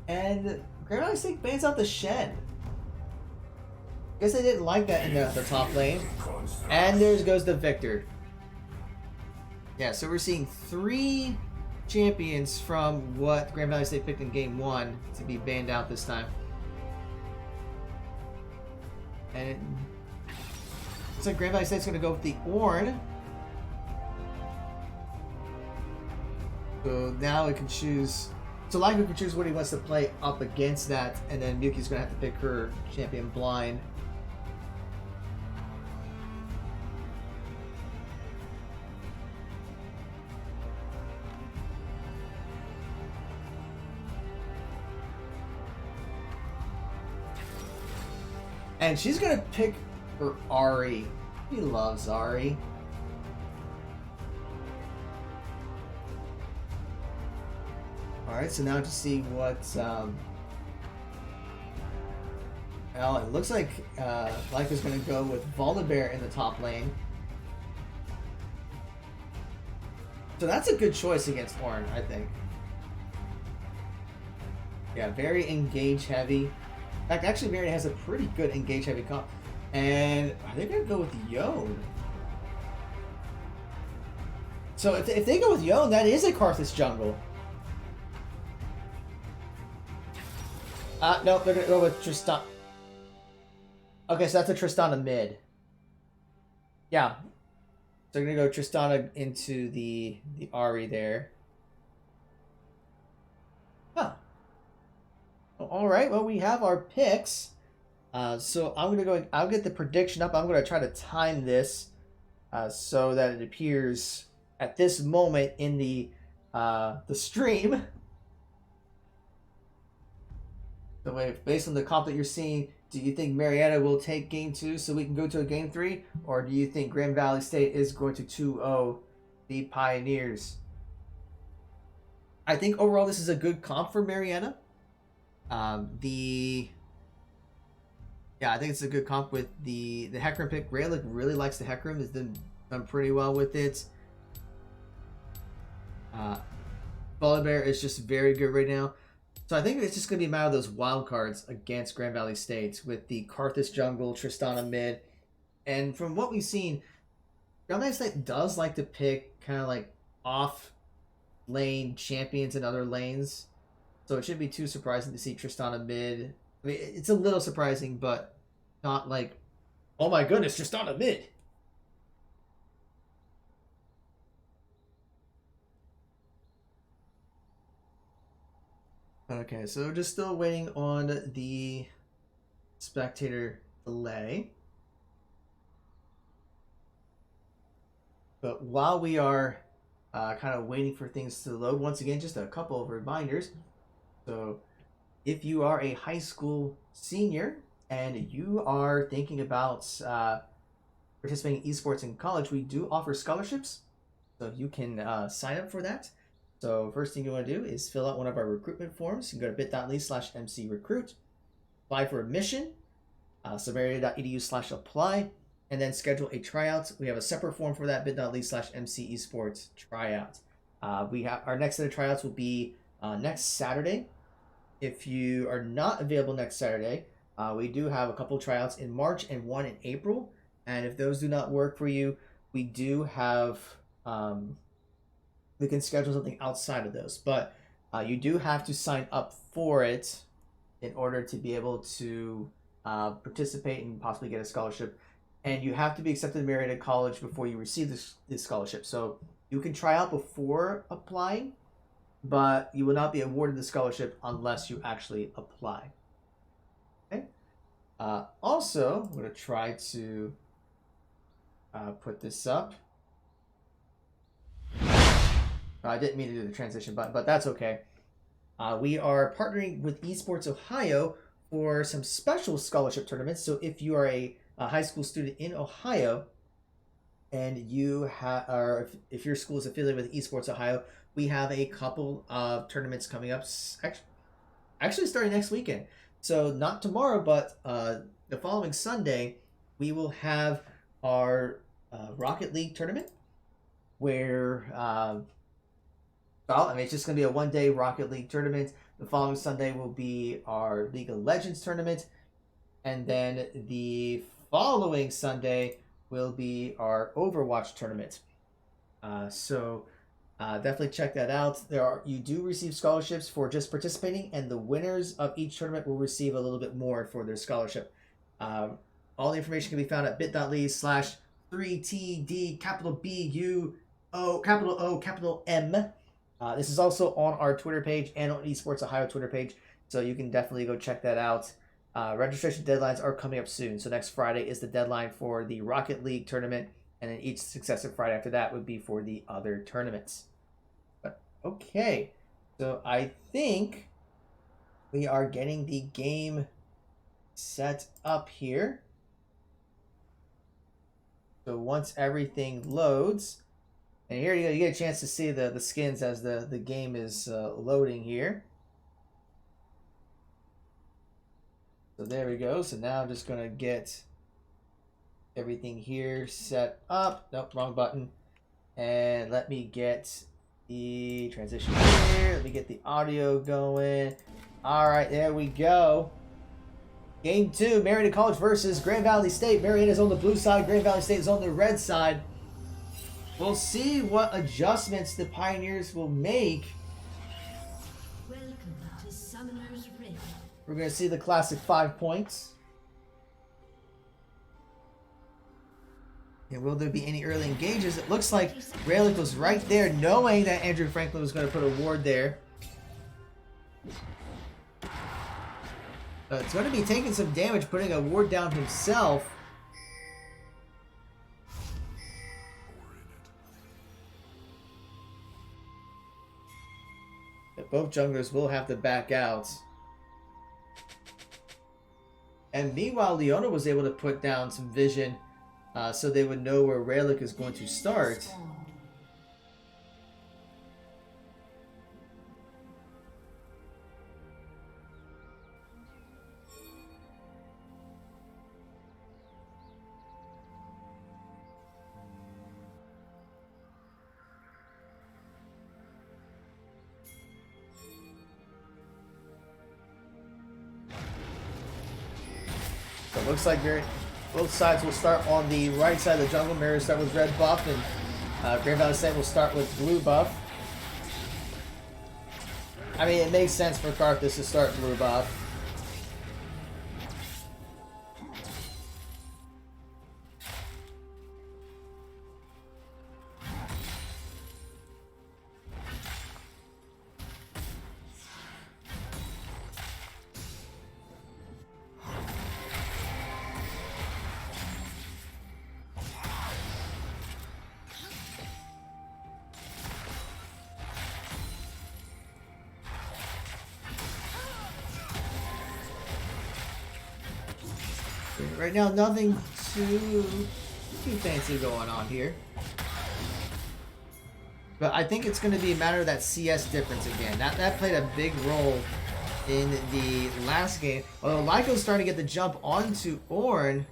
And Grand Valley State bans out the Shen. Guess they didn't like that in the top lane. And there goes the Victor. Yeah, so we're seeing 3 champions from what Grand Valley State picked in Game 1 to be banned out this time. And it looks like Grand Valley State's going to go with the Ornn. So now we can choose... So Laiko can choose what he wants to play up against that, and then Miyuki's going to have to pick her champion blind. And she's going to pick her Ahri. He loves Ahri. Alright, so now to see what... well, it looks like Laiko's going to go with Volibear in the top lane. So that's a good choice against Ornn, I think. Yeah, very engage heavy. In fact, actually, Marietta has a pretty good engage heavy comp. And are they going to go with Yone? So if they go with Yone, that is a Karthus jungle. No, they're going to go with Tristan. Okay, so that's a Tristana mid. Yeah. So they're going to go Tristana into the Ahri there. Huh. All right, well, we have our picks. So I'm gonna go. I'll get the prediction up. I'm gonna try to time this so that it appears at this moment in the stream. So, based on the comp that you're seeing, do you think Marietta will take Game 2 so we can go to a Game 3, or do you think Grand Valley State is going to 2-0 the Pioneers? I think overall this is a good comp for Marietta. Yeah, I think it's a good comp with the Hecarim pick. Raylick really likes the Hecarim. Has done pretty well with it. Volibear is just very good right now. So I think it's just going to be a matter of those wild cards against Grand Valley State with the Karthus jungle, Tristana mid. And from what we've seen, Grand Valley State does like to pick kind of like off lane champions in other lanes. So it shouldn't be too surprising to see Tristana mid. I mean, it's a little surprising, but not like, oh my goodness, Tristana mid. Okay, so just still waiting on the spectator delay. But while we are kind of waiting for things to load, once again, just a couple of reminders. So if you are a high school senior and you are thinking about participating in esports in college, we do offer scholarships. So you can sign up for that. So first thing you want to do is fill out one of our recruitment forms. You can go to bit.ly/mcrecruit, apply for admission, Marietta.edu/apply, and then schedule a tryout. We have a separate form for that, bit.ly/mcesports tryout. We have our next set of tryouts will be next Saturday. If you are not available next Saturday, we do have a couple tryouts in March and one in April. And if those do not work for you, we do have, we can schedule something outside of those. But you do have to sign up for it in order to be able to participate and possibly get a scholarship. And you have to be accepted at Marietta College before you receive this scholarship. So you can try out before applying, but you will not be awarded the scholarship unless you actually apply. Okay. Also, I'm going to try to put this up. I didn't mean to do the transition button, but that's okay. We are partnering with Esports Ohio for some special scholarship tournaments. So if you are a high school student in Ohio and you have, or if your school is affiliated with Esports Ohio, we have a couple of tournaments coming up, actually starting next weekend. So not tomorrow, but the following Sunday, we will have our Rocket League tournament where, well, I mean, it's just going to be a one-day Rocket League tournament. The following Sunday will be our League of Legends tournament. And then the following Sunday will be our Overwatch tournament. Definitely check that out. You do receive scholarships for just participating, and the winners of each tournament will receive a little bit more for their scholarship. All the information can be found at bit.ly/3TD capital BUO capital O capital M. This is also on our Twitter page and on Esports Ohio Twitter page, so you can definitely go check that out. Registration deadlines are coming up soon, so next Friday is the deadline for the Rocket League tournament, and then each successive Friday after that would be for the other tournaments. But okay, so I think we are getting the game set up here. So once everything loads, and here you go, you get a chance to see the skins as the game is loading here. So there we go. So now I'm just going to get everything here set up. Nope, wrong button. And let me get the transition here. Let me get the audio going. All right, there we go. Game 2, Marietta College versus Grand Valley State. Marietta is on the blue side. Grand Valley State is on the red side. We'll see what adjustments the Pioneers will make. Welcome to Summoner's Rift. We're going to see the classic 5 points. And will there be any early engages? It looks like Raylick was right there, knowing that Andrew Franklin was going to put a ward there. It's going to be taking some damage, putting a ward down himself. But both junglers will have to back out. And meanwhile, Leona was able to put down some vision so they would know where Raylick is going to start. So it looks like both sides will start on the right side of the jungle. Mirror start with red buff, and Grand Valley State will start with blue buff. I mean, it makes sense for Karthus to start blue buff. Right now, nothing too fancy going on here. But I think it's going to be a matter of that CS difference again. That played a big role in the last game. Although Lyco's starting to get the jump onto Ornn.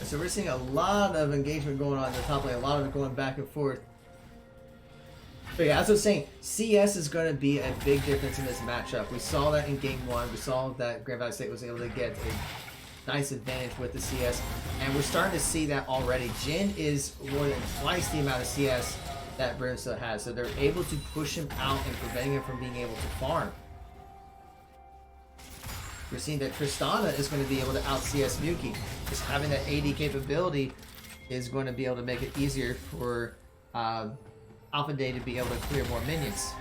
So we're seeing a lot of engagement going on in the top lane, a lot of it going back and forth. But yeah, as I was saying, CS is going to be a big difference in this matchup. We saw that in Game 1. We saw that Grand Valley State was able to get a nice advantage with the CS. And we're starting to see that already. Jhin is more than twice the amount of CS that Brimstone has. So they're able to push him out and preventing him from being able to farm. We're seeing that Tristana is going to be able to out-CS Muki. Just having that AD capability is going to be able to make it easier for Alpha Day to be able to clear more minions.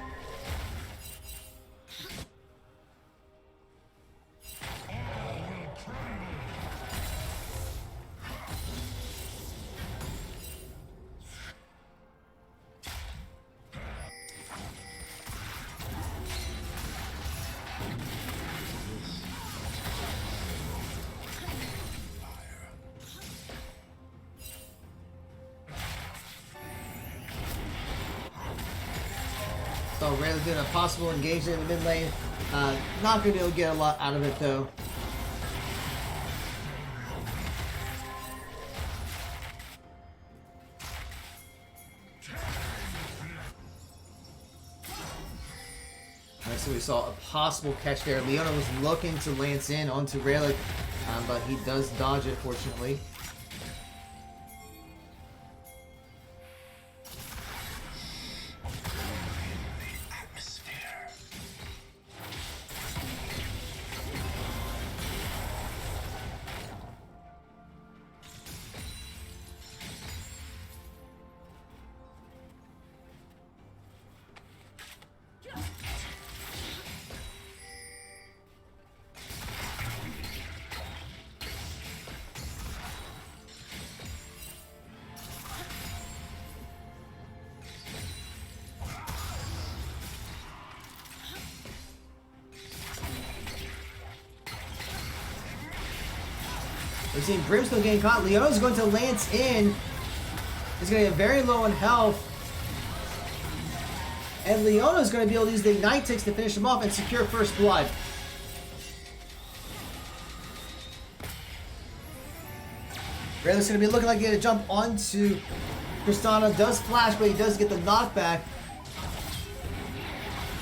Oh, Rayleigh doing a possible engagement in the mid lane. Not going to be able to get a lot out of it, though. Alright, so we saw a possible catch there. Leona was looking to lance in onto Rayleigh, but he does dodge it, fortunately. We're seeing Brimstone getting caught. Leona's going to lance in. He's going to get very low on health. And Leona's going to be able to use the Ignite Ticks to finish him off and secure first blood. Rayleigh's going to be looking like he's going to jump onto Tristana. Does flash, but he does get the knockback.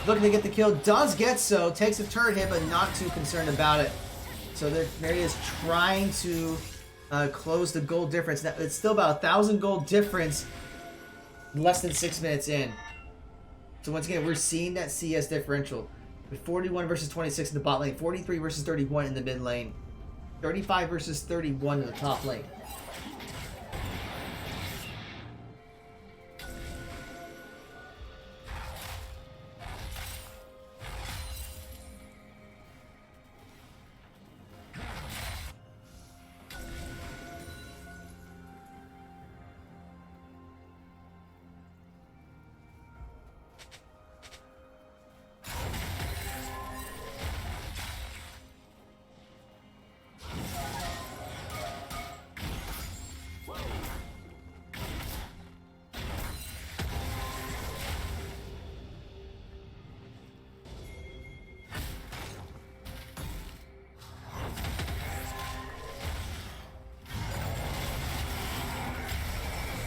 Looking to get the kill. Does get so. Takes a turret hit, but not too concerned about it. So Marietta's trying to close the gold difference. Now, it's still about 1,000 gold difference less than 6 minutes in. So once again, we're seeing that CS differential. With 41 versus 26 in the bot lane, 43 versus 31 in the mid lane, 35 versus 31 in the top lane.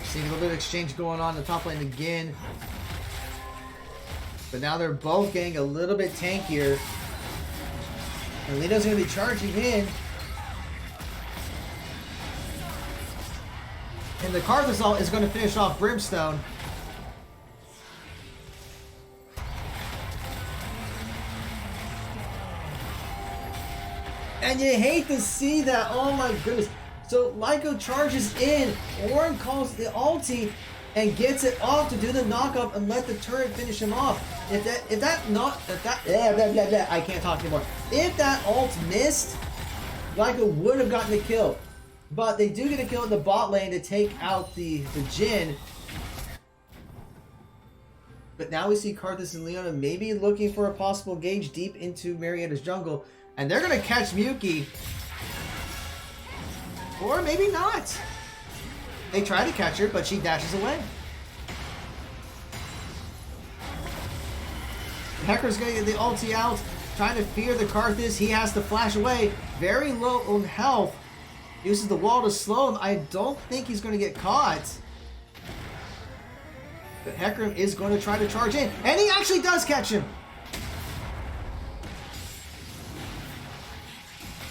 Seeing a little bit of exchange going on in the top lane again. But now they're both getting a little bit tankier. And Lena's going to be charging in. And the Carthasol is going to finish off Brimstone. And you hate to see that. Oh my goodness. So Lyco charges in, Warren calls the ulti and gets it off to do the knockup and let the turret finish him off. I can't talk anymore. If that ult missed, Lyco would have gotten the kill. But they do get a kill in the bot lane to take out the Jhin. But now we see Karthus and Leona maybe looking for a possible gauge deep into Marietta's jungle. And they're going to catch Mewtwo. Or maybe not. They try to catch her, but she dashes away. Hector's going to get the ulti out, trying to fear the Karthus. He has to flash away. Very low on health. Uses the wall to slow him. I don't think he's going to get caught. But Hecarim is going to try to charge in. And he actually does catch him.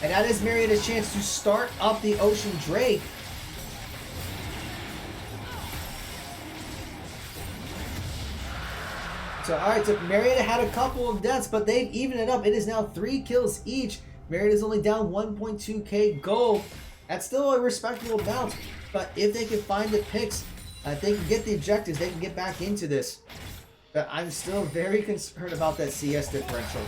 And that is Marietta's chance to start up the Ocean Drake. So, alright, so Marietta had a couple of deaths, but they've evened it up. It is now 3 kills each. Marietta's only down 1.2k gold. That's still a respectable amount. But if they can find the picks, if they can get the objectives, they can get back into this. But I'm still very concerned about that CS differential.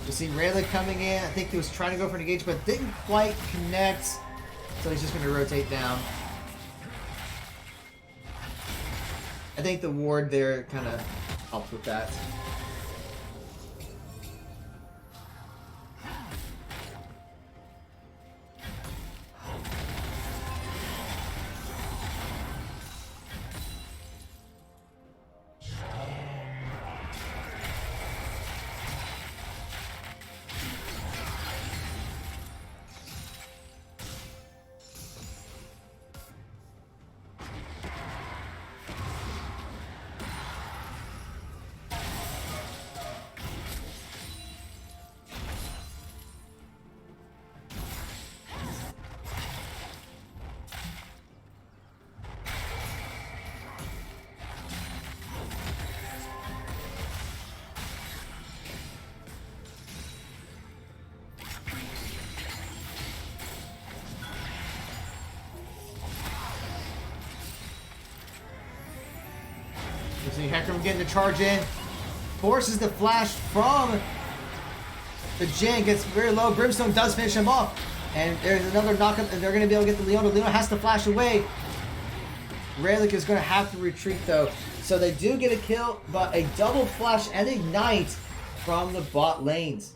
You see Rayleigh coming in. I think he was trying to go for an engage, but didn't quite connect. So he's just going to rotate down. I think the ward there kind of helps with that. So Hecarim getting the charge in, forces the flash from the Jin, gets very low. Brimstone does finish him off, and there's another knockup, and they're going to be able to get the Leona. Leona has to flash away. Rayleigh is going to have to retreat though, so they do get a kill, but a double flash and ignite from the bot lanes.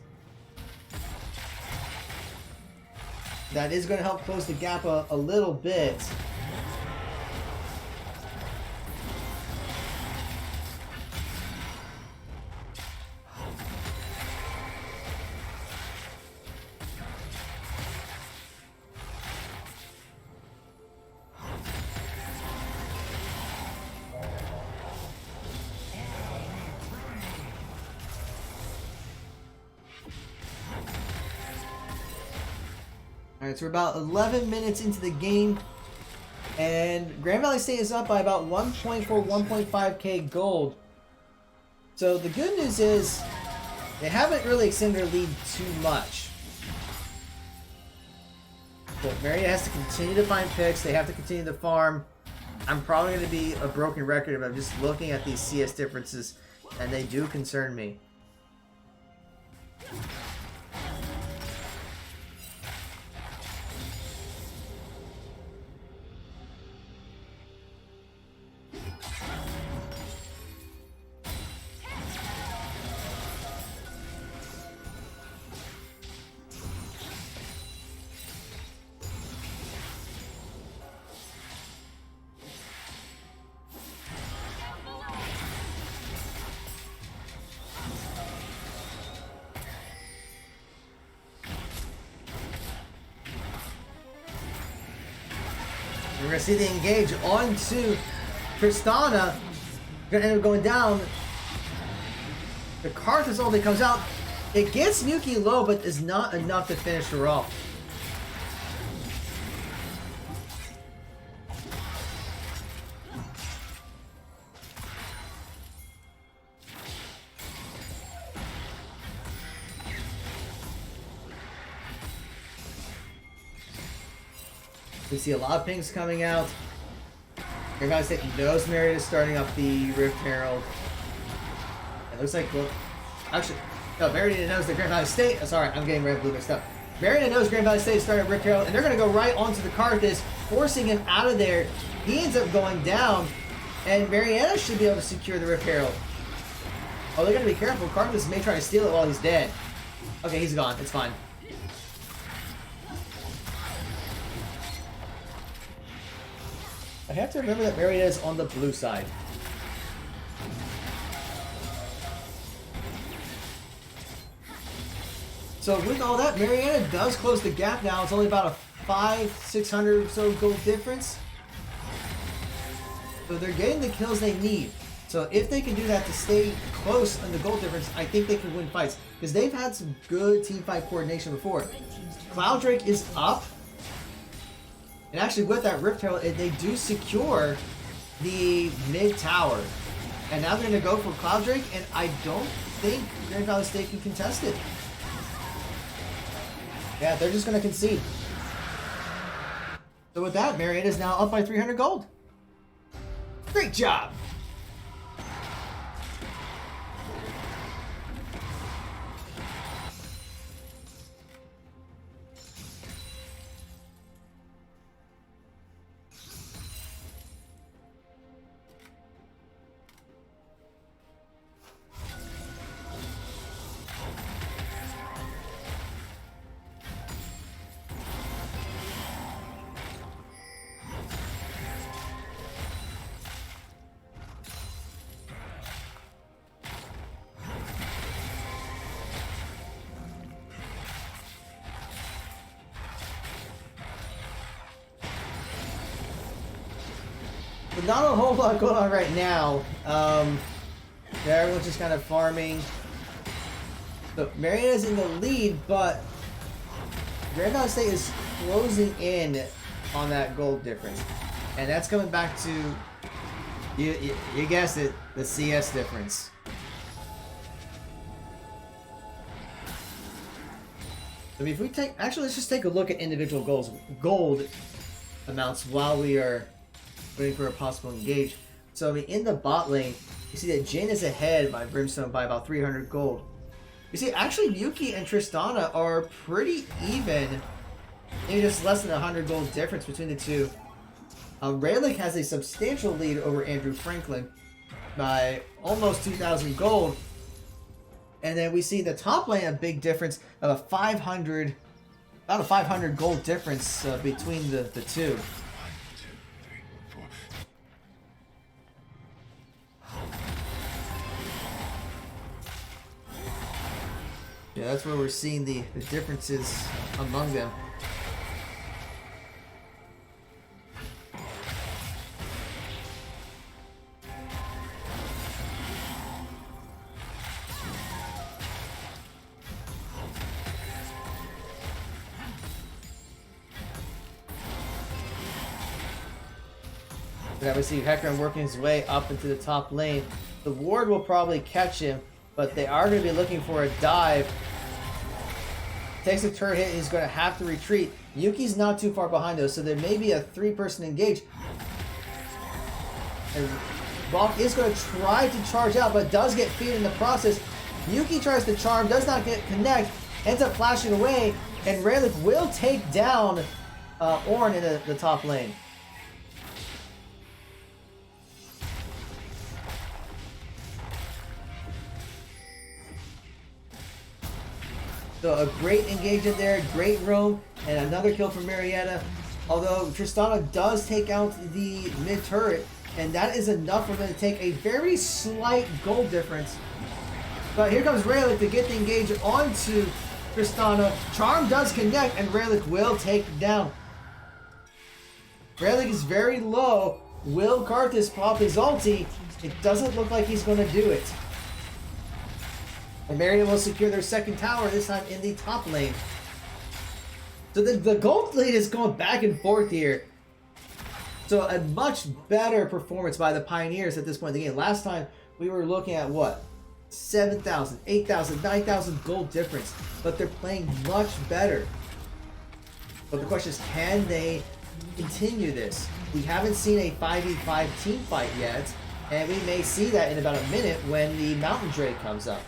That is going to help close the gap a little bit. Alright, so we're about 11 minutes into the game, and Grand Valley State is up by about 1.4, 1.5k gold. So the good news is, they haven't really extended their lead too much. But Marietta has to continue to find picks, they have to continue to farm. I'm probably going to be a broken record if I'm just looking at these CS differences, and they do concern me. We're going to see the engage onto Tristana. Going to end up going down. The Karthus ulti comes out. It gets Nuki low, but is not enough to finish her off. We see a lot of pings coming out. Grand Valley State knows Marietta is starting up the Rift Herald. It looks like, well, actually, no, Marietta knows that Grand Valley State, sorry, I'm getting red blue mixed up. Marietta knows Grand Valley State is starting Rift Herald, and they're going to go right onto the Karthus, forcing him out of there. He ends up going down, and Marietta should be able to secure the Rift Herald. Oh, they're going to be careful. Karthus may try to steal it while he's dead. Okay, he's gone. It's fine. I have to remember that Marietta is on the blue side. So with all that, Marietta does close the gap now. It's only about a 500-600 or so gold difference. So they're getting the kills they need. So if they can do that to stay close on the gold difference, I think they can win fights. Because they've had some good teamfight coordination before. Cloud Drake is up. And actually with that Rift Herald, they do secure the mid tower. And now they're going to go for Cloud Drake, and I don't think Grand Valley State can contest it. Yeah, they're just going to concede. So with that, Marietta is now up by 300 gold. Great job! But not a whole lot going on right now. Everyone's just kind of farming. So Marietta's in the lead, but Grand Valley State is closing in on that gold difference. And that's coming back to, you guessed it, the CS difference. I mean, if we take, actually, let's just take a look at individual gold amounts while we are waiting for a possible engage. So, I mean, in the bot lane, you see that Jin is ahead by Brimstone by about 300 gold. You see, actually, Yuki and Tristana are pretty even. Maybe just less than 100 gold difference between the two. Rayleigh has a substantial lead over Andrew Franklin by almost 2,000 gold. And then we see the top lane a big difference of about a 500 gold difference between the two. Yeah, that's where we're seeing the differences among them. Now we see Hecarim working his way up into the top lane. The ward will probably catch him, but they are going to be looking for a dive. Takes a turret hit, he's going to have to retreat. Yuki's not too far behind though, so there may be a 3-person engage. And Balk is going to try to charge out, but does get feed in the process. Yuki tries to charm, does not get connect, ends up flashing away, and Rayleigh will take down Ornn in the top lane. So a great engagement there, great roam, and another kill from Marietta. Although Tristana does take out the mid turret, and that is enough for them to take a very slight gold difference. But here comes Rayleigh to get the engage onto Tristana. Charm does connect, and Rayleigh will take down. Rayleigh is very low. Will Karthus pop his ulti? It doesn't look like he's going to do it. And Marietta will secure their second tower, this time in the top lane. So the gold lead is going back and forth here. So a much better performance by the Pioneers at this point in the game. Last time we were looking at what? 7,000, 8,000, 9,000 gold difference. But they're playing much better. But the question is, can they continue this? We haven't seen a 5v5 team fight yet. And we may see that in about a minute when the Mountain Drake comes up.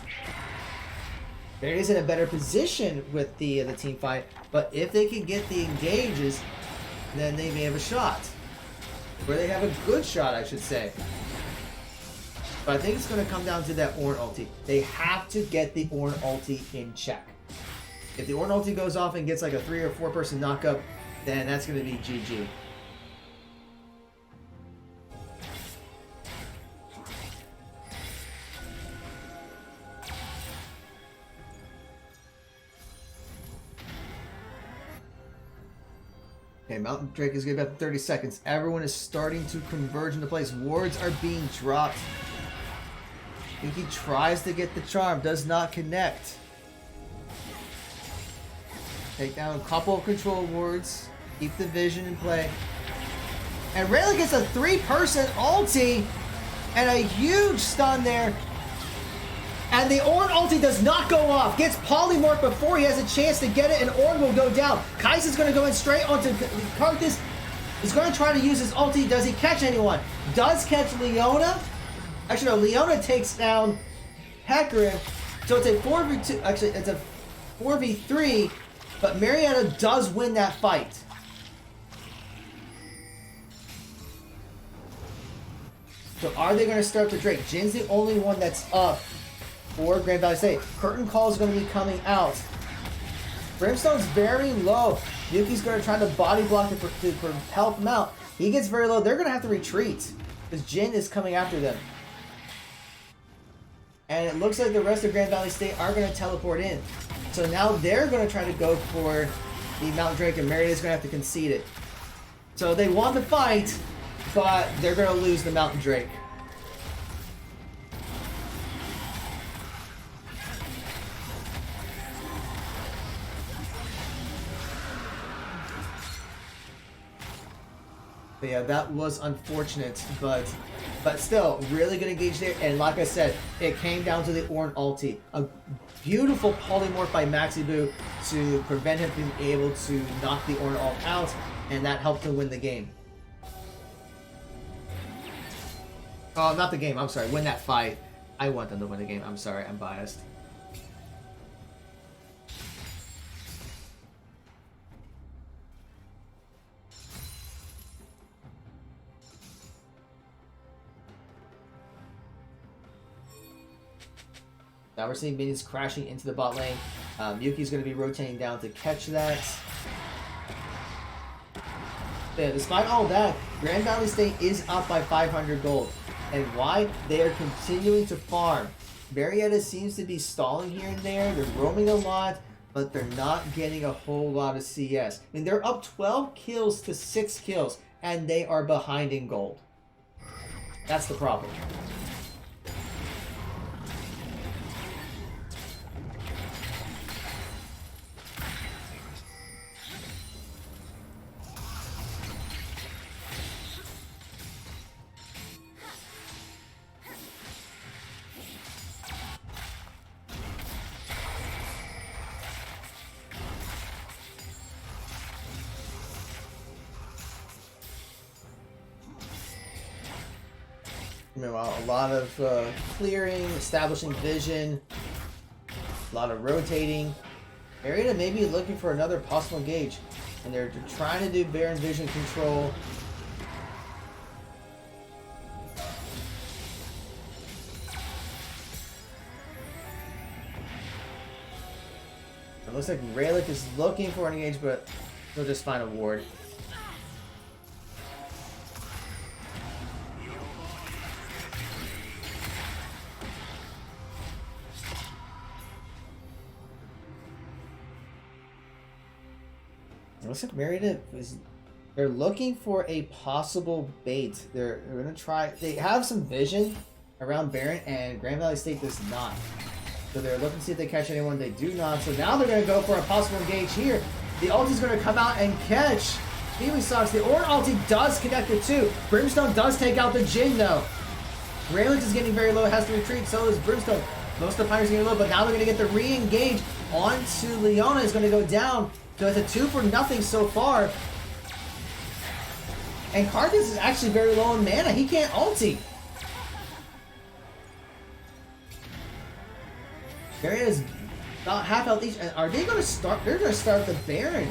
There is in a better position with the team fight, but if they can get the engages, then they may have a shot. Or they have a good shot, I should say. But I think it's going to come down to that Ornn ulti. They have to get the Ornn ulti in check. If the Ornn ulti goes off and gets like a 3 or 4 person knockup, then that's going to be GG. Okay, Mountain Drake is good about 30 seconds. Everyone is starting to converge into place. Wards are being dropped. Yuki tries to get the charm, does not connect. Take down a couple of control wards. Keep the vision in play. And Rayleigh gets a 3-person ulti and a huge stun there. And the Ornn ulti does not go off. Gets polymorph before he has a chance to get it, and Ornn will go down. Kai'Sa's going to go in straight onto Karthus. He's going to try to use his ulti. Does he catch anyone? Does catch Leona. Actually, no. Leona takes down Hecarim. So it's a 4v2. Actually, it's a 4v3. But Marietta does win that fight. So are they going to start the Drake? Jin's the only one that's up for Grand Valley State. Curtain Call is going to be coming out. Brimstone's very low. Yuki's going to try to body block to help him out. He gets very low. They're going to have to retreat because Jin is coming after them. And it looks like the rest of Grand Valley State are going to teleport in. So now they're going to try to go for the Mountain Drake, and Marietta's going to have to concede it. So they won the fight, but they're going to lose the Mountain Drake. But yeah, that was unfortunate, but still, really good engage there. And like I said, it came down to the Ornn ulti. A beautiful polymorph by Maxi Boo to prevent him from being able to knock the Ornn ult out, and that helped him win the game. Oh, not the game, I'm sorry, win that fight. I want them to win the game, I'm sorry, I'm biased. Now we're seeing minions crashing into the bot lane. Yuki's going to be rotating down to catch that. Yeah, despite all that, Grand Valley State is up by 500 gold. And why? They are continuing to farm. Marietta seems to be stalling here and there. They're roaming a lot, but they're not getting a whole lot of CS. I mean, they're up 12 kills to 6 kills, and they are behind in gold. That's the problem. Meanwhile, a lot of clearing, establishing vision, a lot of rotating. Marietta may be looking for another possible engage, and they're trying to do Baron vision control. It looks like Raylick is looking for an engage, but he'll just find a ward. It looks like Marietta is... They're looking for a possible bait. They're going to try... They have some vision around Baron, and Grand Valley State does not. So they're looking to see if they catch anyone. They do not. So now they're going to go for a possible engage here. The ulti's going to come out and catch Kiwi Socks. The Ornn ulti does connect it too. Brimstone does take out the Jin though. Raylick is getting very low, has to retreat. So is Brimstone. Most of the Pirates are getting low, but now they're going to get the re-engage onto Leona. Is going to go down. So it's a 2-for-0 so far. And Carthus is actually very low in mana. He can't ulti. Marietta's not half health each. Are they going to start? They're going to start the Baron.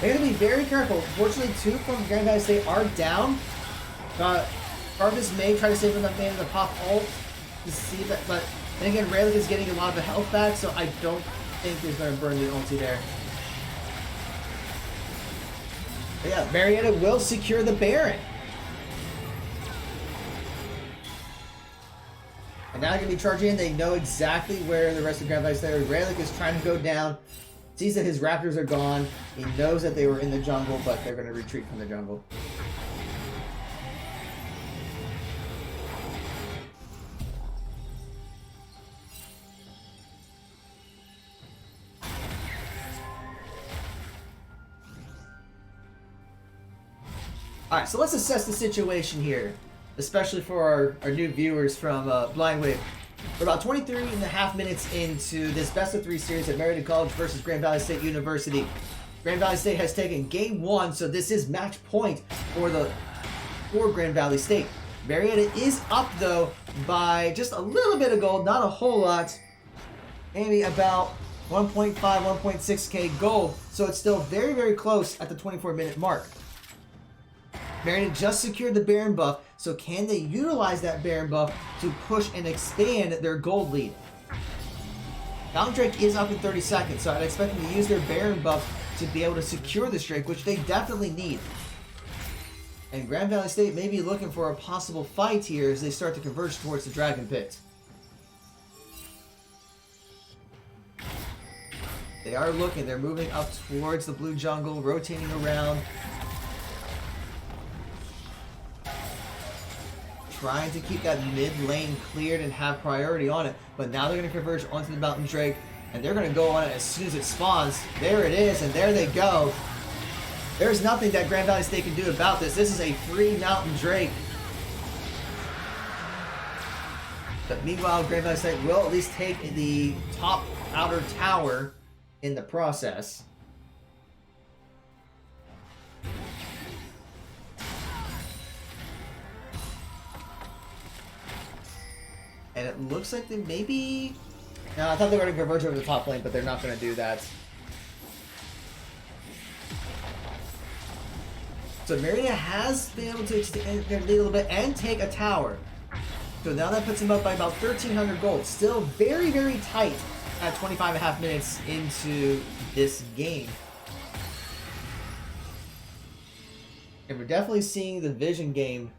They're going to be very careful. Fortunately, 2 from Grand Valley State are down. Carthus may try to save enough mana to pop ult to see that. But then again, Raylick is getting a lot of the health back, so I don't think he's going to burn the ulti there. But yeah, Marietta will secure the Baron. And now they're going to be charging in. They know exactly where the rest of Grand Valley State are. Raylick is trying to go down. Sees that his Raptors are gone. He knows that they were in the jungle, but they're going to retreat from the jungle. Alright, so let's assess the situation here, especially for our new viewers from Blind Wave. We're about 23.5 minutes into this best-of-3 series at Marietta College versus Grand Valley State University. Grand Valley State has taken game 1, so this is match point for Grand Valley State. Marietta is up, though, by just a little bit of gold, not a whole lot. Maybe about 1.5, 1.6k gold, so it's still very, very close at the 24-minute mark. Marietta just secured the Baron buff, so can they utilize that Baron buff to push and expand their gold lead? Mountain Drake is up in 30 seconds, so I'd expect them to use their Baron buff to be able to secure this Drake, which they definitely need. And Grand Valley State may be looking for a possible fight here as they start to converge towards the Dragon Pit. They are looking, they're moving up towards the blue jungle, rotating around. trying to keep that mid lane cleared and have priority on it. But now they're going to converge onto the Mountain Drake, and they're going to go on it as soon as it spawns. There it is, and there they go. There's nothing that Grand Valley State can do about this. This is a free Mountain Drake. But meanwhile, Grand Valley State will at least take the top outer tower in the process. And it looks like they maybe... No, I thought they were going to converge over the top lane, but they're not going to do that. So Marietta has been able to extend their lead a little bit and take a tower. So now that puts them up by about 1,300 gold. Still very, very tight at 25.5 minutes into this game. And we're definitely seeing the vision game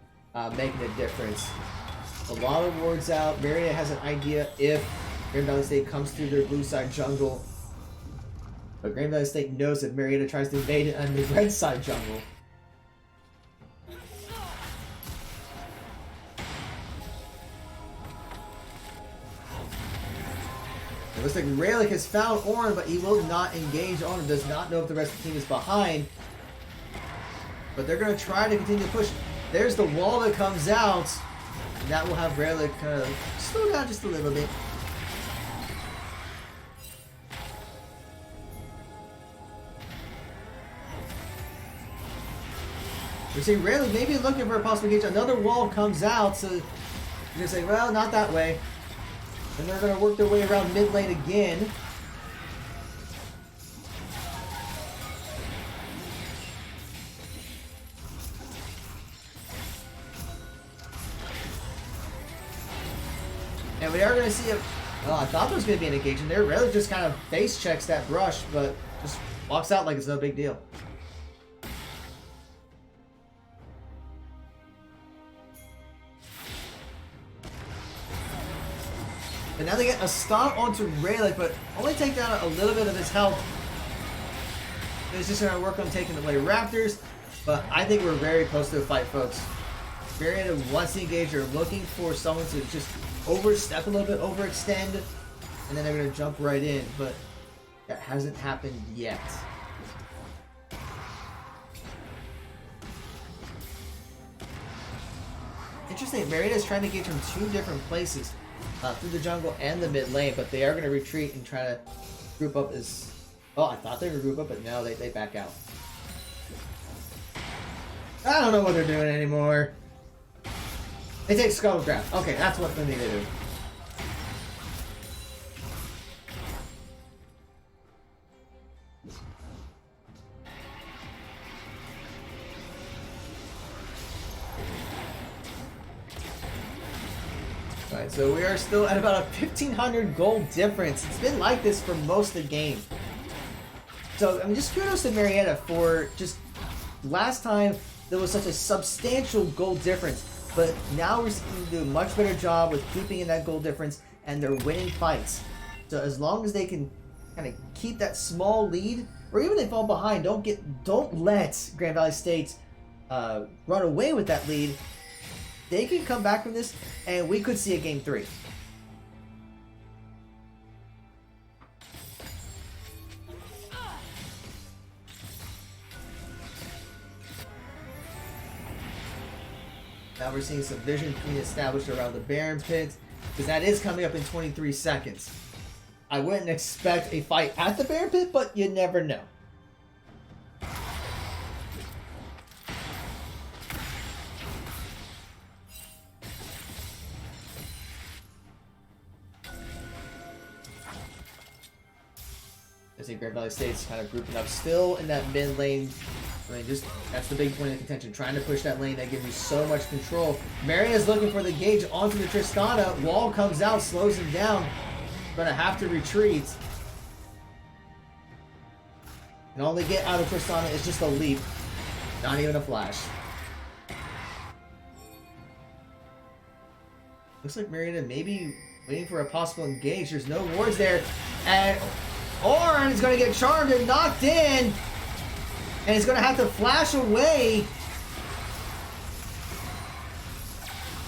making a difference. A lot of wards out. Marietta has an idea if Grand Valley State comes through their blue side jungle. But Grand Valley State knows that Marietta tries to invade it on the red side jungle. It looks like Rayleigh has found Ornn, but he will not engage on him. Does not know if the rest of the team is behind. But they're going to try to continue to push. There's the wall that comes out. And that will have Rayleigh kind of slow down just a little bit. We're seeing Rayleigh maybe looking for a possible engage. Another wall comes out, so you're going to say, well, not that way. And they're going to work their way around mid lane again. And we are going to see a... Well, I thought there was going to be an engagement there. Rayleigh just kind of face checks that brush, but just walks out like it's no big deal. And now they get a stomp onto Rayleigh, but only take down a little bit of his health. It's just going to work on taking away Raptors, but I think we're very close to a fight, folks. Marietta wants to engage. They're looking for someone to just overstep a little bit, overextend, and then they're going to jump right in, but that hasn't happened yet. Interesting, Marietta's trying to engage from two different places. Through the jungle and the mid lane, but they are going to retreat and try to group up as... Oh, I thought they were group up, but no, they back out. I don't know what they're doing anymore. They take Skullcraft. Okay, that's what they need to do. Alright, so we are still at about a 1,500 gold difference. It's been like this for most of the game. So, I mean, just kudos to Marietta for just... Last time, there was such a substantial gold difference. But now we're seeing them do a much better job with keeping in that gold difference, and they're winning fights. So as long as they can kind of keep that small lead, or even if they fall behind, don't let Grand Valley State run away with that lead. They can come back from this, and we could see a game 3. Now we're seeing some vision being established around the Baron Pit, because that is coming up in 23 seconds. I wouldn't expect a fight at the Baron Pit, but you never know. I think Grand Valley State's kind of grouping up still in that mid lane. I mean, just that's the big point of contention. Trying to push that lane that gives you so much control. Marietta's looking for the gauge onto the Tristana. Wall comes out, slows him down. Gonna have to retreat. And all they get out of Tristana is just a leap. Not even a flash. Looks like Marietta maybe waiting for a possible engage. There's no wards there. And Ornn is going to get charmed and knocked in. And he's going to have to flash away.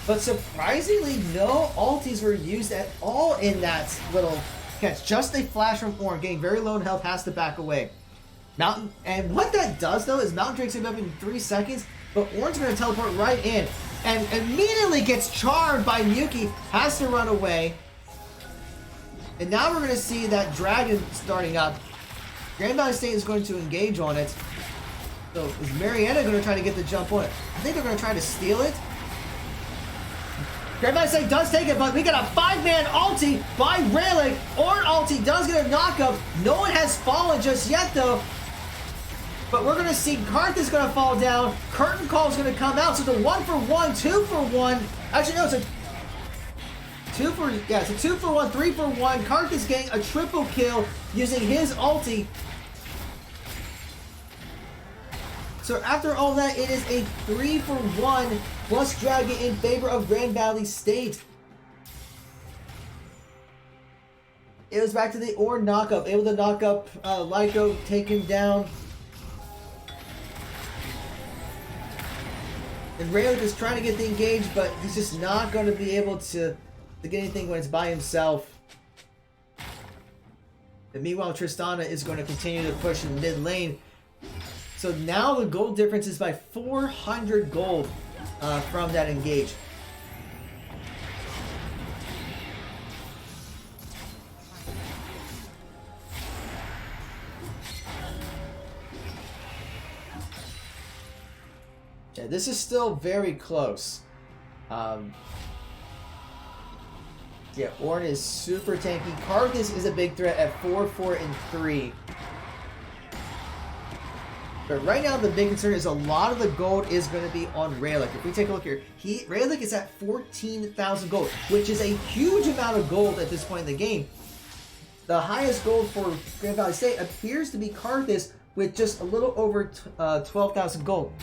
But surprisingly, no ultis were used at all in that little catch. Just a flash from Ornn, getting very low in health, has to back away. Mountain, and what that does though is Mountain Drake's gonna be up in 3 seconds, but Ornn's gonna teleport right in and immediately gets charmed by Miyuki, has to run away. And now we're gonna see that dragon starting up. Grand Valley State is going to engage on it. So is Marietta gonna try to get the jump on it? I think they're gonna try to steal it. Grand Valley State does take it, but we got a 5-man ulti by Rayleigh. Ornn ulti does get a knockup. No one has fallen just yet though. But we're going to see Karth is going to fall down. Curtain Call is going to come out. So it's a 1-for-1, 2-for-1. Actually, no, it's a 2-for-1, 3-for-1. Karth is getting a triple kill using his ulti. So after all that, it is a 3-for-1 plus Dragon in favor of Grand Valley State. It was back to the Ornn knockup. Able to knock up Lyco, take him down. And Rayleigh is trying to get the engage, but he's just not going to be able to get anything when it's by himself. And meanwhile, Tristana is going to continue to push in mid lane. So now the gold difference is by 400 gold from that engage. Yeah, this is still very close. Yeah, Ornn is super tanky. Karthus is a big threat at 4, 4, and 3. But right now the big concern is a lot of the gold is going to be on Rayleigh. If we take a look here, Rayleigh is at 14,000 gold, which is a huge amount of gold at this point in the game. The highest gold for Grand Valley State appears to be Karthus with just a little over 12,000 gold.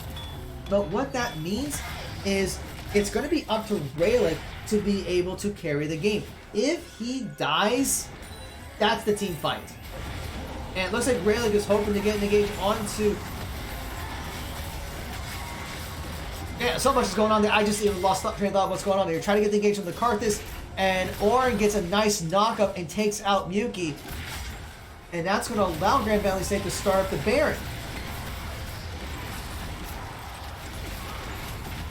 But what that means is it's going to be up to Rayleigh to be able to carry the game. If he dies, that's the team fight. And it looks like Rayleigh is hoping to get engaged onto... Yeah, so much is going on there. I just even lost train of thought of what's going on there. Trying to get the engage from the Karthus, and Ornn gets a nice knockup and takes out Miyuki. And that's going to allow Grand Valley State to start up the Baron.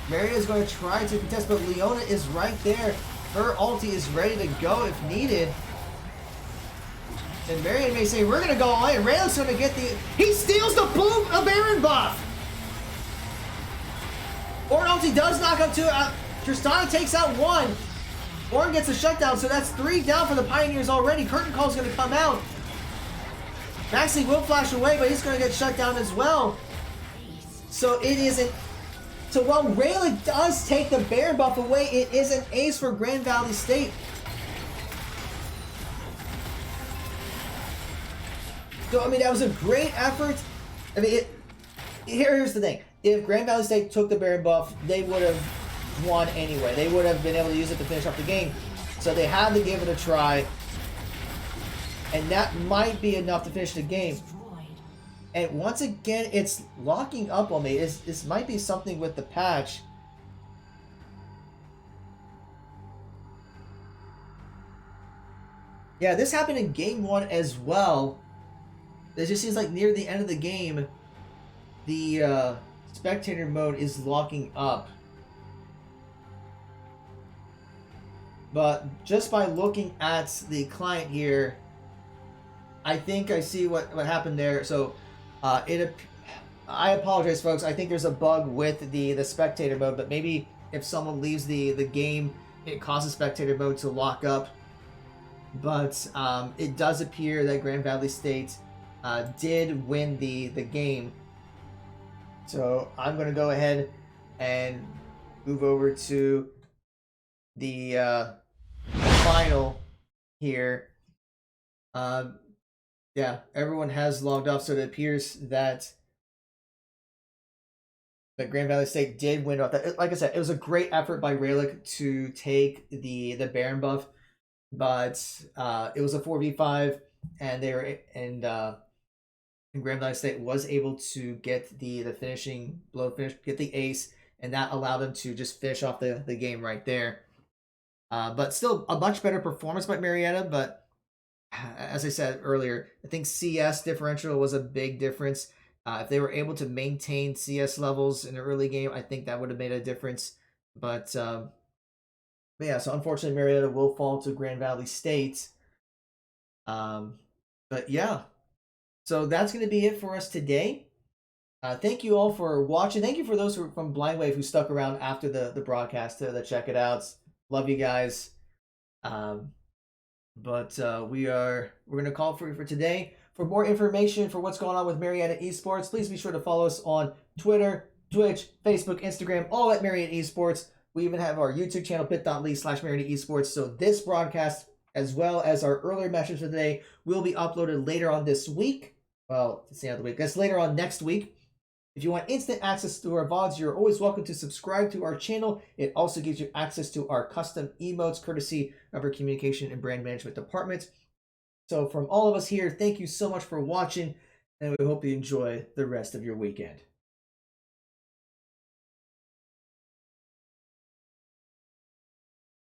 Marietta is going to try to contest, but Leona is right there. Her ulti is ready to go if needed. And Marietta may say, we're going to go all in. Rayleigh's going to get the... He steals the blue Baron buff! Ornn ulti does knock up 2. Tristana takes out 1. Ornn gets a shutdown, so that's 3 down for the Pioneers already. Curtain Call is going to come out. Maxley will flash away, but he's going to get shut down as well. So it isn't... So while Rayleigh does take the Baron buff away, it is an ace for Grand Valley State. So, I mean, that was a great effort. I mean, here's the thing. If Grand Valley State took the Baron buff, they would have won anyway. They would have been able to use it to finish off the game. So they had to give it a try. And that might be enough to finish the game. And once again, it's locking up on me. This might be something with the patch. Yeah, this happened in game 1 as well. It just seems like near the end of the game, the spectator mode is locking up. But just by looking at the client here, I think I see what happened there. So I apologize, folks. I think there's a bug with the spectator mode, but maybe if someone leaves the game, it causes spectator mode to lock up. But it does appear that Grand Valley State did win the game. So I'm going to go ahead and move over to the final here. Yeah, everyone has logged off, so it appears that Grand Valley State did win off that. Like I said, it was a great effort by Rayleigh to take the Baron buff, but it was a 4v5, and Grand Valley State was able to get the finishing blow, get the ace, and that allowed them to just finish off the game right there. But still a much better performance by Marietta. But as I said earlier, I think CS differential was a big difference. If they were able to maintain CS levels in the early game, I think that would have made a difference. But yeah, so unfortunately, Marietta will fall to Grand Valley State. But yeah, so that's going to be it for us today. Thank you all for watching. Thank you for those who from Blind Wave who stuck around after the broadcast to check it out. Love you guys. But we're gonna call for today. For more information for what's going on with Marietta Esports, please be sure to follow us on Twitter, Twitch, Facebook, Instagram, all at Marietta Esports. We even have our YouTube channel, bit.ly/Marietta Esports. So this broadcast, as well as our earlier matches for today, will be uploaded later on this week. Well, it's the end of the week. That's later on next week. If you want instant access to our VODs, you're always welcome to subscribe to our channel. It also gives you access to our custom emotes, courtesy of our communication and brand management department. So from all of us here, thank you so much for watching, and we hope you enjoy the rest of your weekend.